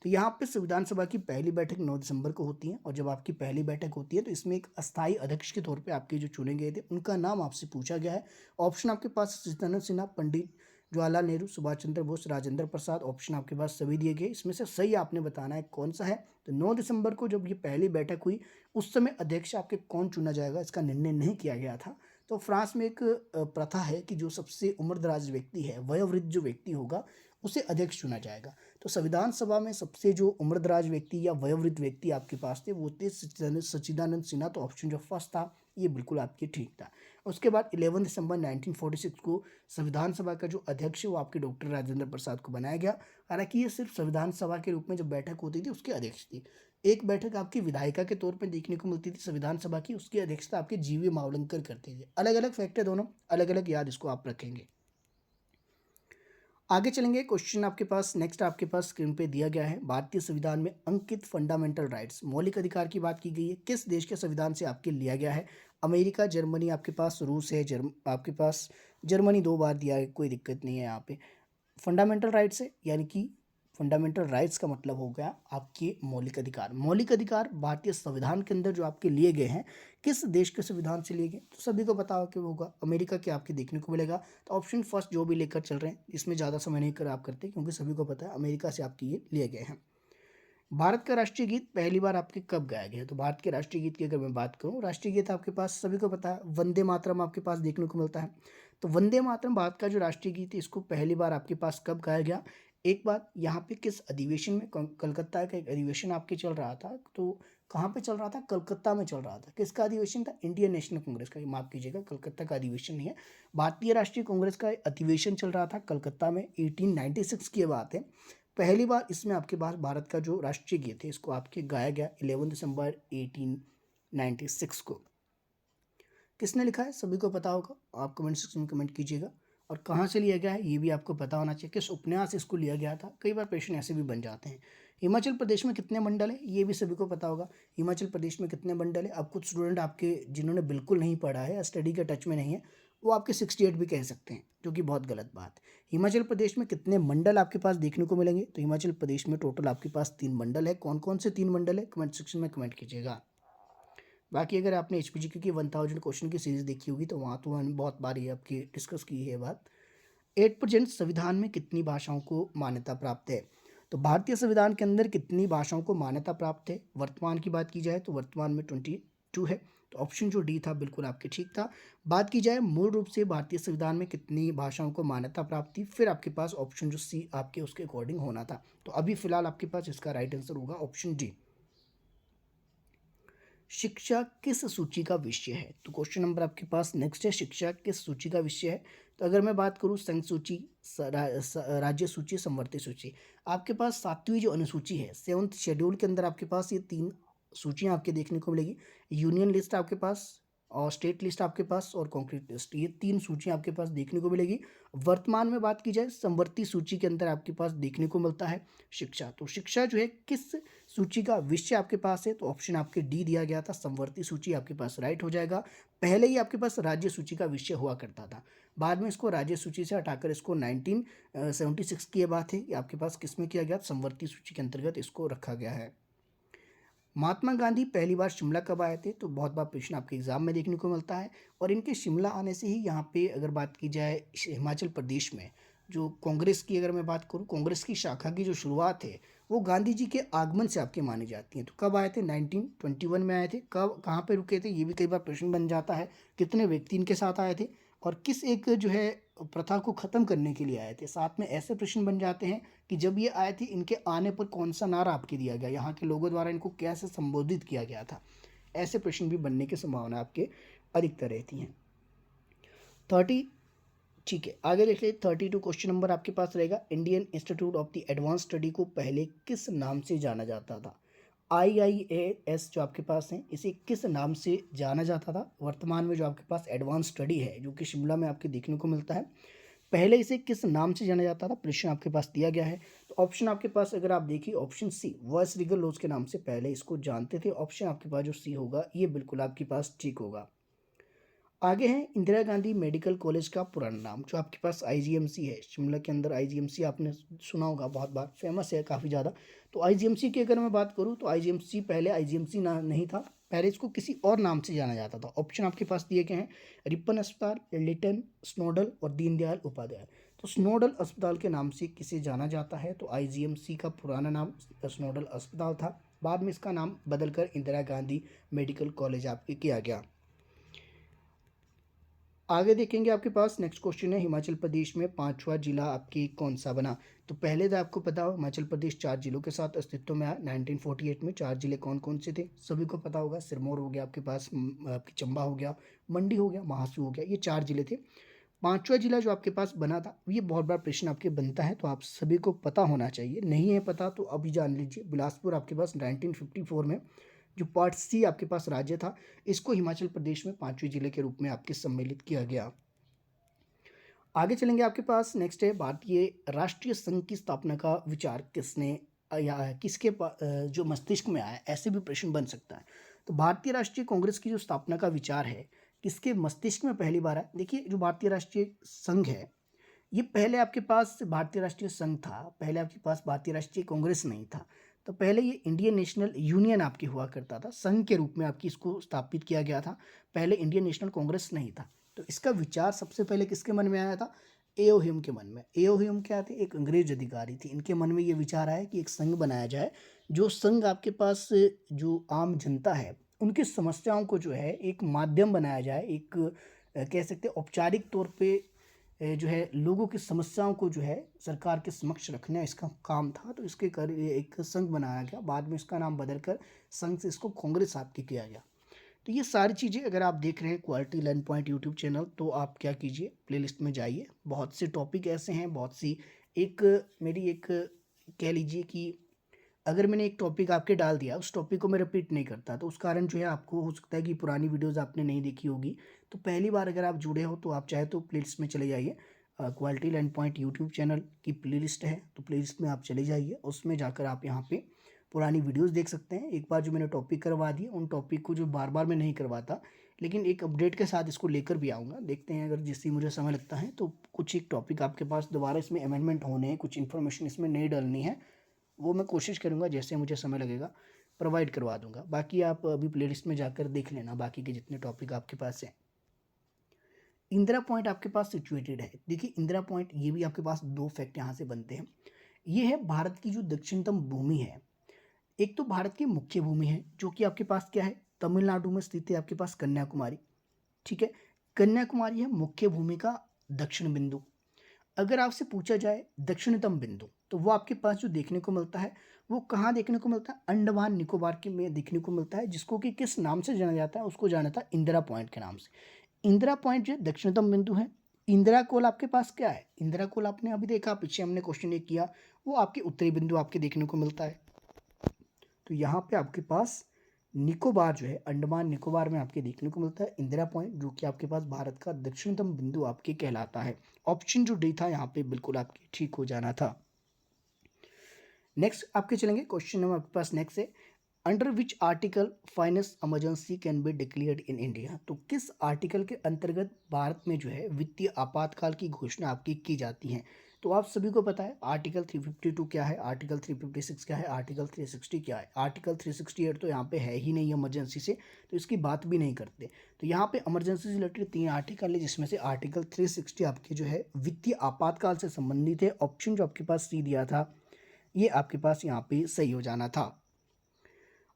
तो यहाँ पे संविधान सभा की पहली बैठक 9 दिसंबर को होती है और जब आपकी पहली बैठक होती है तो इसमें एक अस्थायी अध्यक्ष के तौर पे आपके जो चुने गए थे उनका नाम आपसे पूछा गया है। ऑप्शन आपके पास सचिदानंद सिन्हा, पंडित जवाहरलाल नेहरू, सुभाष चंद्र बोस, राजेंद्र प्रसाद। ऑप्शन आपके पास सभी दिए गए, इसमें से सही आपने बताना है कौन सा है। तो 9 दिसंबर को जब ये पहली बैठक हुई उस समय अध्यक्ष आपके कौन चुना जाएगा इसका निर्णय नहीं किया गया था। तो फ्रांस में एक प्रथा है कि जो सबसे उम्रदराज व्यक्ति है, वयोवृद्ध जो व्यक्ति होगा उसे अध्यक्ष चुना जाएगा। तो संविधान सभा में सबसे जो उम्रदराज व्यक्ति या वयोवृद्ध व्यक्ति आपके पास थे वो थे सच्चिदानंद सिन्हा। तो ऑप्शन जो फर्स्ट था ये बिल्कुल आपके ठीक था। उसके बाद 11 दिसंबर 1946 को संविधान सभा का जो अध्यक्ष है वो आपके डॉक्टर राजेंद्र प्रसाद को बनाया गया। हालांकि ये सिर्फ संविधान सभा के रूप में जब बैठक होती थी उसके अध्यक्ष थे। एक बैठक आपकी विधायिका के तौर पर देखने को मिलती थी संविधान सभा की, उसकी अध्यक्षता आपके जीवी मावलंकर करते थे। अलग अलग फैक्ट है दोनों, अलग अलग याद इसको आप रखेंगे। आगे चलेंगे, क्वेश्चन आपके पास नेक्स्ट आपके पास स्क्रीन पे दिया गया है, भारतीय संविधान में अंकित फंडामेंटल राइट्स मौलिक अधिकार की बात की गई है, किस देश के संविधान से आपके लिया गया है। अमेरिका, जर्मनी, आपके पास रूस है, आपके पास जर्मनी 2 बार दिया है, कोई दिक्कत नहीं है यहाँ पे। फंडामेंटल राइट्स है यानी कि फंडामेंटल राइट्स का मतलब हो गया आपके मौलिक अधिकार। मौलिक अधिकार भारतीय संविधान के अंदर जो आपके लिए गए हैं किस देश के संविधान से लिए गए, तो सभी को पता हो कि वो होगा अमेरिका के आपके देखने को मिलेगा। तो ऑप्शन फर्स्ट जो भी लेकर चल रहे हैं इसमें ज़्यादा समय नहीं कर आप करते क्योंकि सभी को पता है अमेरिका से आपके ये लिए गए हैं। भारत का राष्ट्रीय गीत पहली बार आपके कब गाया गया, तो भारत के राष्ट्रीय गीत की अगर मैं बात करूं, राष्ट्रीय गीत आपके पास सभी को पता है वंदे मातरम आपके पास देखने को मिलता है। तो वंदे मातरम भारत का जो राष्ट्रीय गीत है इसको पहली बार आपके पास कब गाया गया। एक बात यहाँ पे किस अधिवेशन में, कलकत्ता का एक अधिवेशन आपके चल रहा था, तो कहाँ पे चल रहा था, कलकत्ता में चल रहा था। किसका अधिवेशन था, इंडियन नेशनल कांग्रेस का, माफ कीजिएगा कलकत्ता का अधिवेशन नहीं है, भारतीय राष्ट्रीय कांग्रेस का अधिवेशन चल रहा था कलकत्ता में। 1896 की बात है, पहली बार इसमें आपके पास भारत का जो राष्ट्रीय गीत है इसको आपके गाया गया 11 दिसंबर 1896 को। किसने लिखा है सभी को पता होगा, आप कमेंट सेक्शन में कमेंट कीजिएगा। और कहाँ से लिया गया है ये भी आपको पता होना चाहिए, किस उपन्यास से इसको लिया गया था। कई बार प्रश्न ऐसे भी बन जाते हैं। हिमाचल प्रदेश में कितने मंडल है ये भी सभी को पता होगा, हिमाचल प्रदेश में कितने मंडल है। अब कुछ स्टूडेंट आपके जिन्होंने बिल्कुल नहीं पढ़ा है, स्टडी के टच में नहीं है, वो आपके 68 भी कह सकते हैं, जो कि बहुत गलत बात है। हिमाचल प्रदेश में कितने मंडल आपके पास देखने को मिलेंगे, तो हिमाचल प्रदेश में टोटल आपके पास 3 मंडल है। कौन कौन से 3 मंडल है कमेंट सेक्शन में कमेंट कीजिएगा। बाकी अगर आपने HPGK की 1000 क्वेश्चन की सीरीज देखी होगी तो वहाँ तो मैंने बहुत बार ये आपकी डिस्कस की है बात। 8% संविधान में कितनी भाषाओं को मान्यता प्राप्त है, तो भारतीय संविधान के अंदर कितनी भाषाओं को मान्यता प्राप्त है। वर्तमान की बात की जाए तो वर्तमान में 22 है। तो ऑप्शन जो डी था बिल्कुल आपके ठीक था। बात की जाए मूल रूप से भारतीय संविधान में कितनी भाषाओं को मान्यता प्राप्त थी, फिर आपके पास ऑप्शन जो सी आपके उसके अकॉर्डिंग होना था। तो अभी फिलहाल आपके पास इसका राइट आंसर होगा ऑप्शन डी। शिक्षा किस सूची का विषय है? तो क्वेश्चन नंबर आपके पास नेक्स्ट है, शिक्षा किस सूची का विषय है? तो अगर मैं बात करूँ संघ सूची, राज्य सूची, समवर्ती सूची, आपके पास 7वीं जो अनुसूची है, 7th शेड्यूल के अंदर आपके पास ये 3 सूचियाँ आपके देखने को मिलेगी। यूनियन लिस्ट आपके पास और स्टेट लिस्ट आपके पास और कॉन्क्रीट लिस्ट, ये 3 सूचियाँ आपके पास देखने को मिलेगी। वर्तमान में बात की जाए समवर्ती सूची के अंदर आपके पास देखने को मिलता है शिक्षा। तो शिक्षा जो है किस सूची का विषय आपके पास है? तो ऑप्शन आपके डी दिया गया था, समवर्ती सूची आपके पास राइट हो जाएगा। पहले ही आपके पास राज्य सूची का विषय हुआ करता था, बाद में इसको राज्य सूची से हटाकर इसको 1976 की ये बात है, ये आपके पास किस में किया गया? समवर्ती सूची के अंतर्गत इसको रखा गया है। महात्मा गांधी पहली बार शिमला कब आए थे? तो बहुत बार प्रश्न आपके एग्जाम में देखने को मिलता है, और इनके शिमला आने से ही यहाँ पे अगर बात की जाए हिमाचल प्रदेश में जो कांग्रेस की अगर मैं बात करूँ, कांग्रेस की शाखा की जो शुरुआत है वो गांधी जी के आगमन से आपके मानी जाती है। तो कब आए थे? 1921 में आए थे। कब, कहाँ पे रुके थे, ये भी कई बार प्रश्न बन जाता है। कितने व्यक्ति इनके साथ आए थे और किस एक जो है प्रथा को ख़त्म करने के लिए आए थे। साथ में ऐसे प्रश्न बन जाते हैं कि जब ये आए थे इनके आने पर कौन सा नारा आपके दिया गया, यहाँ के लोगों द्वारा इनको कैसे संबोधित किया गया था। ऐसे प्रश्न भी बनने की संभावना आपके अधिकतर रहती हैं। 30, ठीक है, आगे देख ले। 32 क्वेश्चन नंबर आपके पास रहेगा, Indian institute of the advance study को पहले किस नाम से जाना जाता था? IIAS जो आपके पास है, इसे किस नाम से जाना जाता था? वर्तमान में जो आपके पास एडवांस स्टडी है जो कि शिमला में आपके देखने को मिलता है, पहले इसे किस नाम से जाना जाता था? प्रश्न आपके पास दिया गया है। तो ऑप्शन आपके पास अगर आप देखिए, option C viceregal lodge के नाम से पहले इसको जानते थे। ऑप्शन आपके पास जो सी होगा ये बिल्कुल आपके पास ठीक होगा। आगे है इंदिरा गांधी मेडिकल कॉलेज का पुराना नाम, जो आपके पास IGMC है शिमला के अंदर। IGMC आपने सुना होगा, बहुत बार फेमस है काफ़ी ज़्यादा। तो IGMC की अगर मैं बात करूँ तो IGMC पहले IGMC ना नहीं था, पहले इसको किसी और नाम से जाना जाता था। ऑप्शन आपके पास दिए गए हैं, रिपन अस्पताल, लिटन, स्नोडल और दीनदयाल उपाध्याय। तो स्नोडल अस्पताल के नाम से किसे जाना जाता है? तो IGMC का पुराना नाम स्नोडल अस्पताल था, बाद में इसका नाम बदलकर इंदिरा गांधी मेडिकल कॉलेज आपके किया गया। आगे देखेंगे आपके पास नेक्स्ट क्वेश्चन है, हिमाचल प्रदेश में 5वां जिला आपकी कौन सा बना? तो पहले तो आपको पता हो हिमाचल प्रदेश 4 जिलों के साथ अस्तित्व में आया 1948 में। 4 जिले कौन कौन से थे सभी को पता होगा, सिरमौर हो गया आपके पास, आपकी चंबा हो गया, मंडी हो गया, महासू हो गया, ये 4 जिले थे। 5वां जिला जो आपके पास बना था, ये बहुत बड़ा प्रश्न आपके बनता है, तो आप सभी को पता होना चाहिए, नहीं है पता तो अभी जान लीजिए। बिलासपुर आपके पास 1954 में जो पार्ट सी आपके पास राज्य था, इसको हिमाचल प्रदेश में 5वें जिले के रूप में आपके सम्मिलित किया गया। आगे चलेंगे आपके पास नेक्स्ट है, भारतीय राष्ट्रीय संघ की स्थापना का विचार किसने या किसके जो मस्तिष्क में आया, ऐसे भी प्रश्न बन सकता है। तो भारतीय राष्ट्रीय कांग्रेस की जो स्थापना का विचार है किसके मस्तिष्क में पहली बार आया? देखिए जो भारतीय राष्ट्रीय संघ है, ये पहले आपके पास भारतीय राष्ट्रीय संघ था, पहले आपके पास भारतीय राष्ट्रीय कांग्रेस नहीं था। तो पहले ये इंडियन नेशनल यूनियन आपकी हुआ करता था, संघ के रूप में आपकी इसको स्थापित किया गया था, पहले इंडियन नेशनल कांग्रेस नहीं था। तो इसका विचार सबसे पहले किसके मन में आया था? एओ ह्यूम के मन में। एओ ह्यूम क्या थे? एक अंग्रेज अधिकारी थे, इनके मन में ये विचार आया कि एक संघ बनाया जाए, जो संघ आपके पास जो आम जनता है उनकी समस्याओं को जो है एक माध्यम बनाया जाए, एक कह सकते हैं औपचारिक तौर पे जो है लोगों की समस्याओं को जो है सरकार के समक्ष रखना इसका काम था। तो इसके कर एक संघ बनाया गया, बाद में इसका नाम बदलकर संघ से इसको कांग्रेस आपकी किया गया। तो ये सारी चीज़ें अगर आप देख रहे हैं quality learn point YouTube channel, तो आप क्या कीजिए, प्लेलिस्ट में जाइए, बहुत से टॉपिक ऐसे हैं, बहुत सी एक मेरी एक कह लीजिए कि अगर मैंने एक टॉपिक आपके डाल दिया, उस टॉपिक को मैं रिपीट नहीं करता, तो उस कारण जो है आपको हो सकता है कि पुरानी वीडियोज़ आपने नहीं देखी होगी। तो पहली बार अगर आप जुड़े हो तो आप चाहे तो प्लेलिस्ट में चले जाइए, quality learn point YouTube channel की प्लेलिस्ट है, तो प्लेलिस्ट में आप चले जाइए, उसमें जाकर आप यहाँ पे पुरानी वीडियोज़ देख सकते हैं। एक बार जो मैंने टॉपिक करवा दिए, उन टॉपिक को जो बार बार मैं नहीं करवाता, लेकिन एक अपडेट के साथ इसको लेकर भी आऊँगा। देखते हैं अगर जिससे मुझे समय लगता है तो कुछ एक टॉपिक आपके पास दोबारा इसमें अमेंडमेंट होने हैं, कुछ इन्फॉर्मेशन इसमें नहीं डालनी है, वो मैं कोशिश करूँगा जैसे मुझे समय लगेगा प्रोवाइड करवा दूँगा। बाकी आप अभी प्लेलिस्ट में जाकर देख लेना बाकी के जितने टॉपिक आपके पास हैं। इंदिरा पॉइंट आपके पास सिचुएटेड है। देखिए इंदिरा पॉइंट, ये भी आपके पास 2 फैक्ट यहाँ से बनते हैं। ये है भारत की जो दक्षिणतम भूमि है, एक तो भारत की मुख्य भूमि है जो कि आपके पास क्या है, तमिलनाडु में स्थित है आपके पास कन्याकुमारी, ठीक है। कन्याकुमारी है मुख्य भूमि का दक्षिण बिंदु। अगर आपसे पूछा जाए दक्षिणतम बिंदु, तो वो आपके पास जो देखने को मिलता है वो कहाँ देखने को मिलता है, अंडमान निकोबार के में देखने को मिलता है, जिसको कि किस नाम से जाना जाता है, उसको जाना था इंदिरा पॉइंट के नाम से। इंदिरा पॉइंट जो दक्षिणतम बिंदु है। इंदिरा कोल आपके पास क्या है, इंदिरा कोल आपने अभी देखा, पीछे हमने क्वेश्चन ये किया, वो आपके उत्तरी बिंदु आपके देखने को मिलता है। तो यहाँ पे आपके पास निकोबार जो है, अंडमान निकोबार में आपके देखने को मिलता है इंदिरा पॉइंट, जो कि आपके पास भारत का दक्षिणतम बिंदु आपके कहलाता है। ऑप्शन जो डी था यहाँ पे बिल्कुल आपके ठीक हो जाना था। नेक्स्ट आपके चलेंगे क्वेश्चन नंबर आपके पास नेक्स्ट है, under which article finance emergency can be declared in India. तो किस आर्टिकल के अंतर्गत भारत में जो है वित्तीय आपातकाल की घोषणा आपकी की जाती है। तो आप सभी को पता है आर्टिकल 352 क्या है, आर्टिकल 356 क्या है, आर्टिकल 360 क्या है। आर्टिकल 368 तो यहाँ पे है ही नहीं इमरजेंसी से, तो इसकी बात भी नहीं करते। तो यहाँ पे इमरजेंसी से रिलेटेड 3 आर्टिकल है, जिसमें से आर्टिकल 360 आपके जो है वित्तीय आपातकाल से संबंधित है। ऑप्शन जो आपके पास सी दिया था ये आपके पास यहाँ पे सही हो जाना था।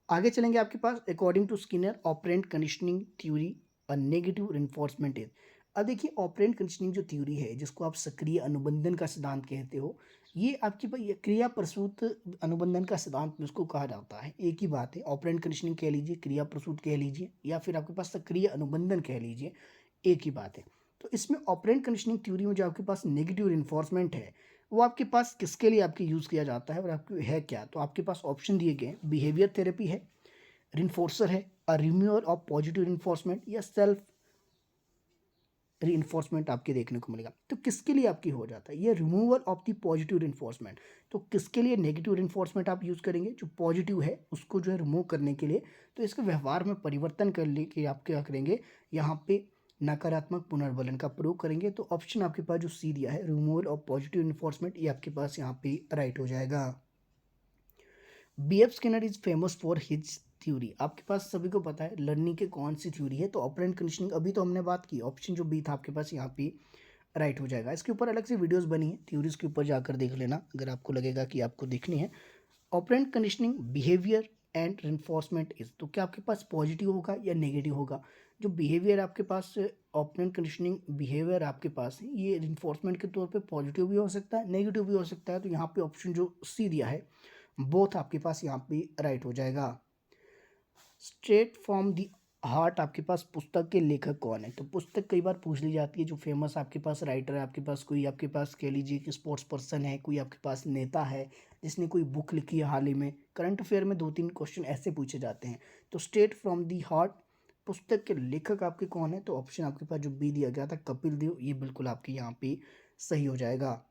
आगे चलेंगे आपके पास, according to Skinner operant conditioning theory a negative reinforcement is. अब देखिए ऑपरेंट कंडीशनिंग जो थ्योरी है, जिसको आप सक्रिय अनुबंधन का सिद्धांत कहते हो, ये आपके पास ये क्रिया प्रसूत अनुबंधन का सिद्धांत में उसको कहा जाता है। एक ही बात है, ऑपरेंट कंडीशनिंग कह लीजिए, क्रिया प्रसूत कह लीजिए, या फिर आपके पास सक्रिय अनुबंधन कह लीजिए, एक ही बात है। तो इसमें ऑपरेंट कंडीशनिंग थ्योरी में जो आपके पास नेगेटिव रिइंफोर्समेंट है, वो आपके पास किसके लिए आपके यूज़ किया जाता है और आपके है क्या। तो आपके पास ऑप्शन दिए गए, बिहेवियर थेरेपी है, रिइंफोर्सर है, अ रिम्यूअल ऑफ पॉजिटिव रिइंफोर्समेंट, या सेल्फ रिइंफोर्समेंट आपके देखने को मिलेगा। तो किसके लिए आपकी हो जाता है ये removal of the positive reinforcement. तो किसके लिए नेगेटिव रिइंफोर्समेंट आप यूज़ करेंगे, जो पॉजिटिव है उसको जो है रिमूव करने के लिए। तो इसके व्यवहार में परिवर्तन करने के आप क्या करेंगे, यहाँ पे नकारात्मक पुनर्बलन का प्रयोग करेंगे। तो ऑप्शन आपके पास जो सी दिया है, रिमूवल ऑफ पॉजिटिव रिइंफोर्समेंट, ये आपके पास यहाँ पे राइट हो जाएगा। B F Skinner is famous for his theory. आपके पास सभी को पता है लर्निंग की कौन सी थ्योरी है, तो ऑपरेंट कंडीशनिंग अभी तो हमने बात की, ऑप्शन जो बी था आपके पास यहाँ पे राइट हो जाएगा। इसके ऊपर अलग से वीडियोस बनी है, थ्योरीज के ऊपर जाकर देख लेना अगर आपको लगेगा कि आपको देखनी है। Operant conditioning behaviour and reinforcement is, तो क्या आपके पास पॉजिटिव होगा या नेगेटिव होगा। जो बिहेवियर आपके पास ऑपरेंट कंडीशनिंग बिहेवियर आपके पास है, ये रिइंफोर्समेंट के तौर पे पॉजिटिव भी हो सकता है, नेगेटिव भी हो सकता है। तो यहाँ पे ऑप्शन जो सी दिया है बोथ आपके पास यहाँ पे राइट हो जाएगा। स्ट्रेट फ्रॉम दी हार्ट आपके पास पुस्तक के लेखक कौन है। तो पुस्तक कई बार पूछ ली जाती है, जो फेमस आपके पास राइटर है, आपके पास कोई आपके पास कह लीजिए कि स्पोर्ट्स पर्सन है, कोई आपके पास नेता है जिसने कोई बुक लिखी है हाल ही में। करंट अफेयर में 2-3 क्वेश्चन ऐसे पूछे जाते हैं। तो स्ट्रेट फ्रॉम दी हार्ट पुस्तक के लेखक आपके कौन है, तो ऑप्शन आपके पास जो बी दिया गया था कपिल देव, ये बिल्कुल आपके यहाँ पे सही हो जाएगा।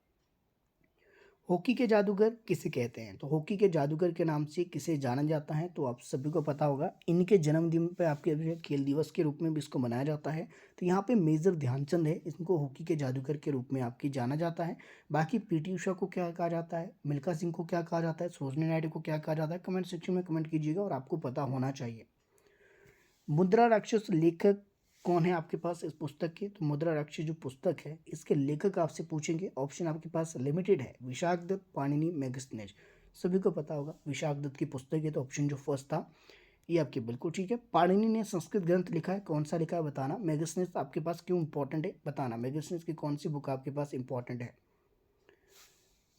हॉकी के जादूगर किसे कहते हैं, तो हॉकी के जादूगर के नाम से किसे जाना जाता है, तो आप सभी को पता होगा, इनके जन्मदिन पर आपके जो है खेल दिवस के रूप में भी इसको मनाया जाता है। तो यहाँ पे मेजर ध्यानचंद है, इनको हॉकी के जादूगर के रूप में आपकी जाना जाता है। बाकी पीटी उषा को क्या कहा जाता है, मिल्खा सिंह को क्या कहा जाता है, सरोजिनी नायडू को क्या कहा जाता है, कमेंट सेक्शन में कमेंट कीजिएगा और आपको पता होना चाहिए। मुद्रा राक्षस लेखक कौन है आपके पास इस पुस्तक के, तो मुद्रा राक्षस जो पुस्तक है इसके लेखक आपसे पूछेंगे। ऑप्शन आपके पास लिमिटेड है, विशाख दत्त, पाणिनि, मेगस्थनीज। सभी को पता होगा विशाख दत्त की पुस्तक है, तो ऑप्शन जो फर्स्ट था ये आपके बिल्कुल ठीक है। पाणिनि ने संस्कृत ग्रंथ लिखा है, कौन सा लिखा है बताना। मेगस्थनीज आपके पास क्यों इंपॉर्टेंट है बताना, मेगस्थनीज की कौन सी बुक आपके पास इंपॉर्टेंट है।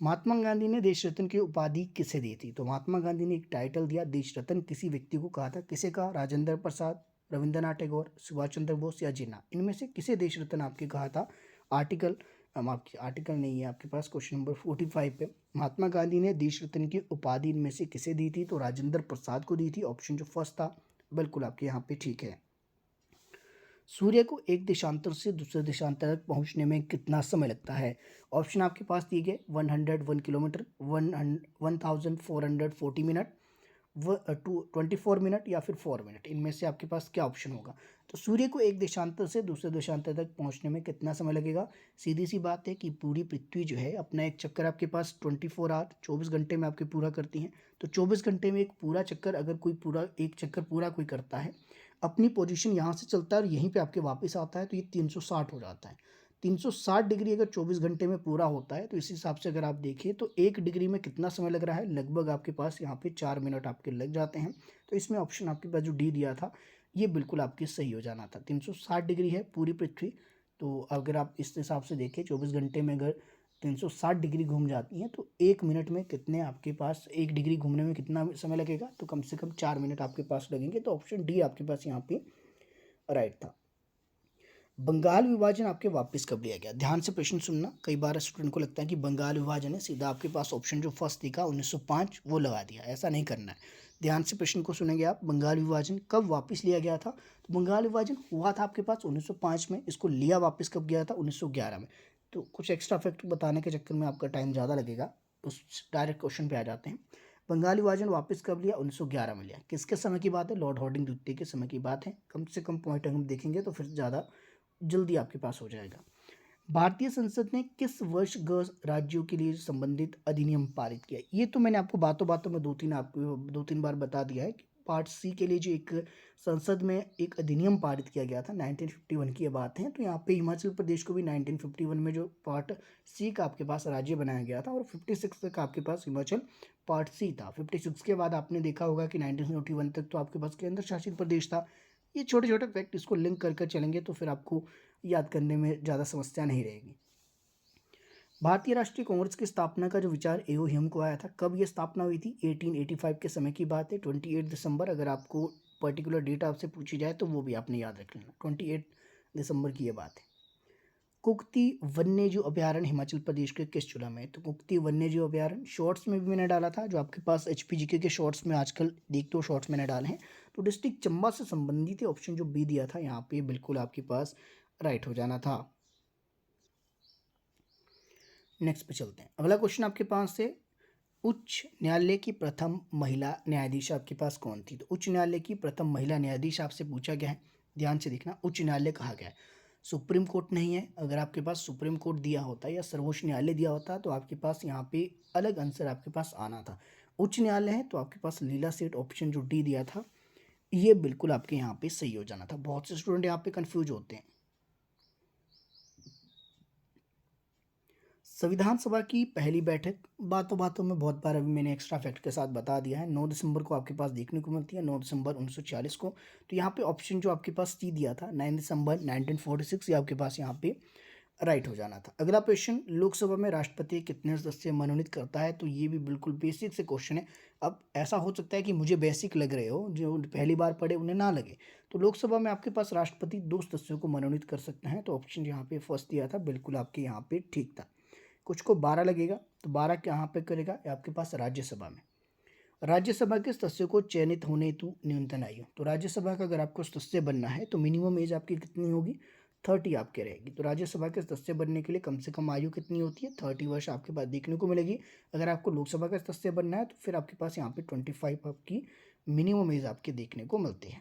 महात्मा गांधी ने देश रत्न की उपाधि किसे दी थी, तो महात्मा गांधी ने एक टाइटल दिया देश रत्न, किसी व्यक्ति को कहा था, किसे कहा, राजेंद्र प्रसाद, रविंद्रनाथ टैगोर, सुभाष चंद्र बोस या जिन्ना, इनमें से किसे देश रत्न आपके कहा था। आर्टिकल आपके आर्टिकल नहीं है आपके पास, क्वेश्चन नंबर 45 पे महात्मा गांधी ने देश रत्न की उपाधि इनमें से किसे दी थी, तो राजेंद्र प्रसाद को दी थी। ऑप्शन जो फर्स्ट था बिल्कुल आपके यहाँ पे ठीक है। सूर्य को एक देशांतर से दूसरे देशांतर तक पहुंचने में कितना समय लगता है। ऑप्शन आपके पास दिए गए 101 किलोमीटर, 1440 मिनट, 24 मिनट या फिर 4 मिनट, इनमें से आपके पास क्या ऑप्शन होगा। तो सूर्य को एक देशांतर से दूसरे देशांतर तक पहुंचने में कितना समय लगेगा। सीधी सी बात है कि पूरी पृथ्वी जो है अपना एक चक्कर आपके पास 24 आवर 24 घंटे में आपके पूरा करती हैं। तो 24 घंटे में एक पूरा चक्कर अगर कोई पूरा एक चक्कर पूरा कोई करता है, अपनी पोजीशन यहाँ से चलता है और यहीं पे आपके वापस आता है, तो ये 360 हो जाता है। 360 डिग्री अगर 24 घंटे में पूरा होता है तो इस हिसाब से अगर आप देखिए तो 1 डिग्री में कितना समय लग रहा है, लगभग आपके पास यहाँ पे 4 मिनट आपके लग जाते हैं। तो इसमें ऑप्शन आपके पास जो डी दिया था ये बिल्कुल आपकी सही हो जाना था। 360 डिग्री है पूरी पृथ्वी, तो अगर आप इस हिसाब से देखें 24 घंटे में अगर 360 डिग्री घूम जाती हैं तो 1 मिनट में कितने आपके पास 1 डिग्री घूमने में कितना समय लगेगा, तो कम से कम 4 मिनट आपके पास लगेंगे। तो ऑप्शन डी आपके पास यहाँ पे राइट था। बंगाल विभाजन आपके वापस कब लिया गया? ध्यान से प्रश्न सुनना, कई बार स्टूडेंट को लगता है कि बंगाल विभाजन है, सीधा आपके पास ऑप्शन जो फर्स्ट दिखा 1905 वो लगा दिया, ऐसा नहीं करना है। ध्यान से प्रश्न को सुनेंगे आप, बंगाल विभाजन कब वापस लिया गया था? तो बंगाल विभाजन हुआ था आपके पास 1905 में, इसको लिया वापस कब गया था? 1911 में। तो कुछ एक्स्ट्रा फैक्ट बताने के चक्कर में आपका टाइम ज़्यादा लगेगा, उस डायरेक्ट क्वेश्चन पे आ जाते हैं। बंगाल विभाजन वापस कब लिया? 1911 में लिया। किसके समय की बात है? लॉर्ड हार्डिंग द्वितीय के समय की बात है। कम से कम पॉइंट हम देखेंगे तो फिर ज़्यादा जल्दी आपके पास हो जाएगा। भारतीय संसद ने किस वर्ष गृह राज्यों के लिए संबंधित अधिनियम पारित किया? ये तो मैंने आपको बातों बातों में दो तीन बार बता दिया है कि पार्ट सी के लिए जो एक संसद में एक अधिनियम पारित किया गया था 1951 की ये बात है। तो यहाँ पे हिमाचल प्रदेश को भी 1951 में जो पार्ट सी का आपके पास राज्य बनाया गया था, और 56 तक आपके पास हिमाचल पार्ट सी था। 56 के बाद आपने देखा होगा कि 1941 तक तो आपके पास केंद्र शासित प्रदेश था। ये छोटे छोटे फैक्ट इसको लिंक कर कर चलेंगे तो फिर आपको याद करने में ज़्यादा समस्या नहीं रहेगी। भारतीय राष्ट्रीय कांग्रेस की स्थापना का जो विचार एओ ह्यूम को आया था, कब ये स्थापना हुई थी? 1885 के समय की बात है, 28 दिसंबर। अगर आपको पर्टिकुलर डेट आपसे पूछी जाए तो वो भी आपने याद रख लेना, 28 दिसंबर की ये बात है। कुक्ति वन्यजीव अभयारण्य हिमाचल प्रदेश के किस जिला में है? तो कुक्ति वन्यजीव अभयारण्य शॉर्ट्स में भी मैंने डाला था, जो आपके पास एचपीजीके के शॉर्ट्स में आजकल देखते हो शॉर्ट्स मैंने डाले हैं। तो डिस्ट्रिक्ट चंबा से संबंधित है, ऑप्शन जो बी दिया था यहाँ पे बिल्कुल आपके पास राइट हो जाना था। नेक्स्ट पे चलते हैं। अगला क्वेश्चन आपके पास है, उच्च न्यायालय की प्रथम महिला न्यायाधीश आपके पास कौन थी? तो उच्च न्यायालय की प्रथम महिला न्यायाधीश आपसे पूछा गया है, ध्यान से देखना। उच्च न्यायालय कहा गया है, सुप्रीम कोर्ट नहीं है। अगर आपके पास सुप्रीम कोर्ट दिया होता या सर्वोच्च न्यायालय दिया होता तो आपके पास यहाँ पे अलग आंसर आपके पास आना था। उच्च न्यायालय है तो आपके पास लीला सेठ, ऑप्शन जो डी दिया था ये बिल्कुल आपके यहाँ पे सही हो जाना था। बहुत से स्टूडेंट यहाँ पे कंफ्यूज होते हैं। संविधान सभा की पहली बैठक बातों बातों में बहुत बार अभी मैंने एक्स्ट्रा फैक्ट के साथ बता दिया है, 9 दिसंबर को आपके पास देखने को मिलती है, 9 दिसंबर 1940 को। तो यहाँ पे ऑप्शन जो आपके पास सी दिया था 9 दिसंबर 1946, ये आपके पास यहाँ पे राइट हो जाना था। अगला क्वेश्चन, लोकसभा में राष्ट्रपति कितने सदस्य मनोनीत करता है? तो ये भी बिल्कुल बेसिक से क्वेश्चन है। अब ऐसा हो सकता है कि मुझे बेसिक लग रहे हो, जो पहली बार पढ़े उन्हें ना लगे। तो लोकसभा में आपके पास राष्ट्रपति 2 सदस्यों को मनोनीत कर सकते हैं। तो ऑप्शन यहाँ पे फर्स्ट दिया था बिल्कुल आपके यहाँ पे ठीक था। कुछ को 12 लगेगा, तो 12 कहाँ पे करेगा? ये आपके पास राज्यसभा में। राज्यसभा के सदस्यों को चयनित होने हेतु न्यूनतम आयु, तो राज्यसभा का अगर आपको सदस्य बनना है तो मिनिमम एज आपकी कितनी होगी? 30 आपके रहेगी। तो राज्यसभा के सदस्य बनने के लिए कम से कम आयु कितनी होती है? 30 वर्ष आपके पास देखने को मिलेगी। अगर आपको लोकसभा का सदस्य बनना है तो फिर आपके पास यहाँ पे 25 आपकी मिनिमम एज आपके देखने को मिलती है।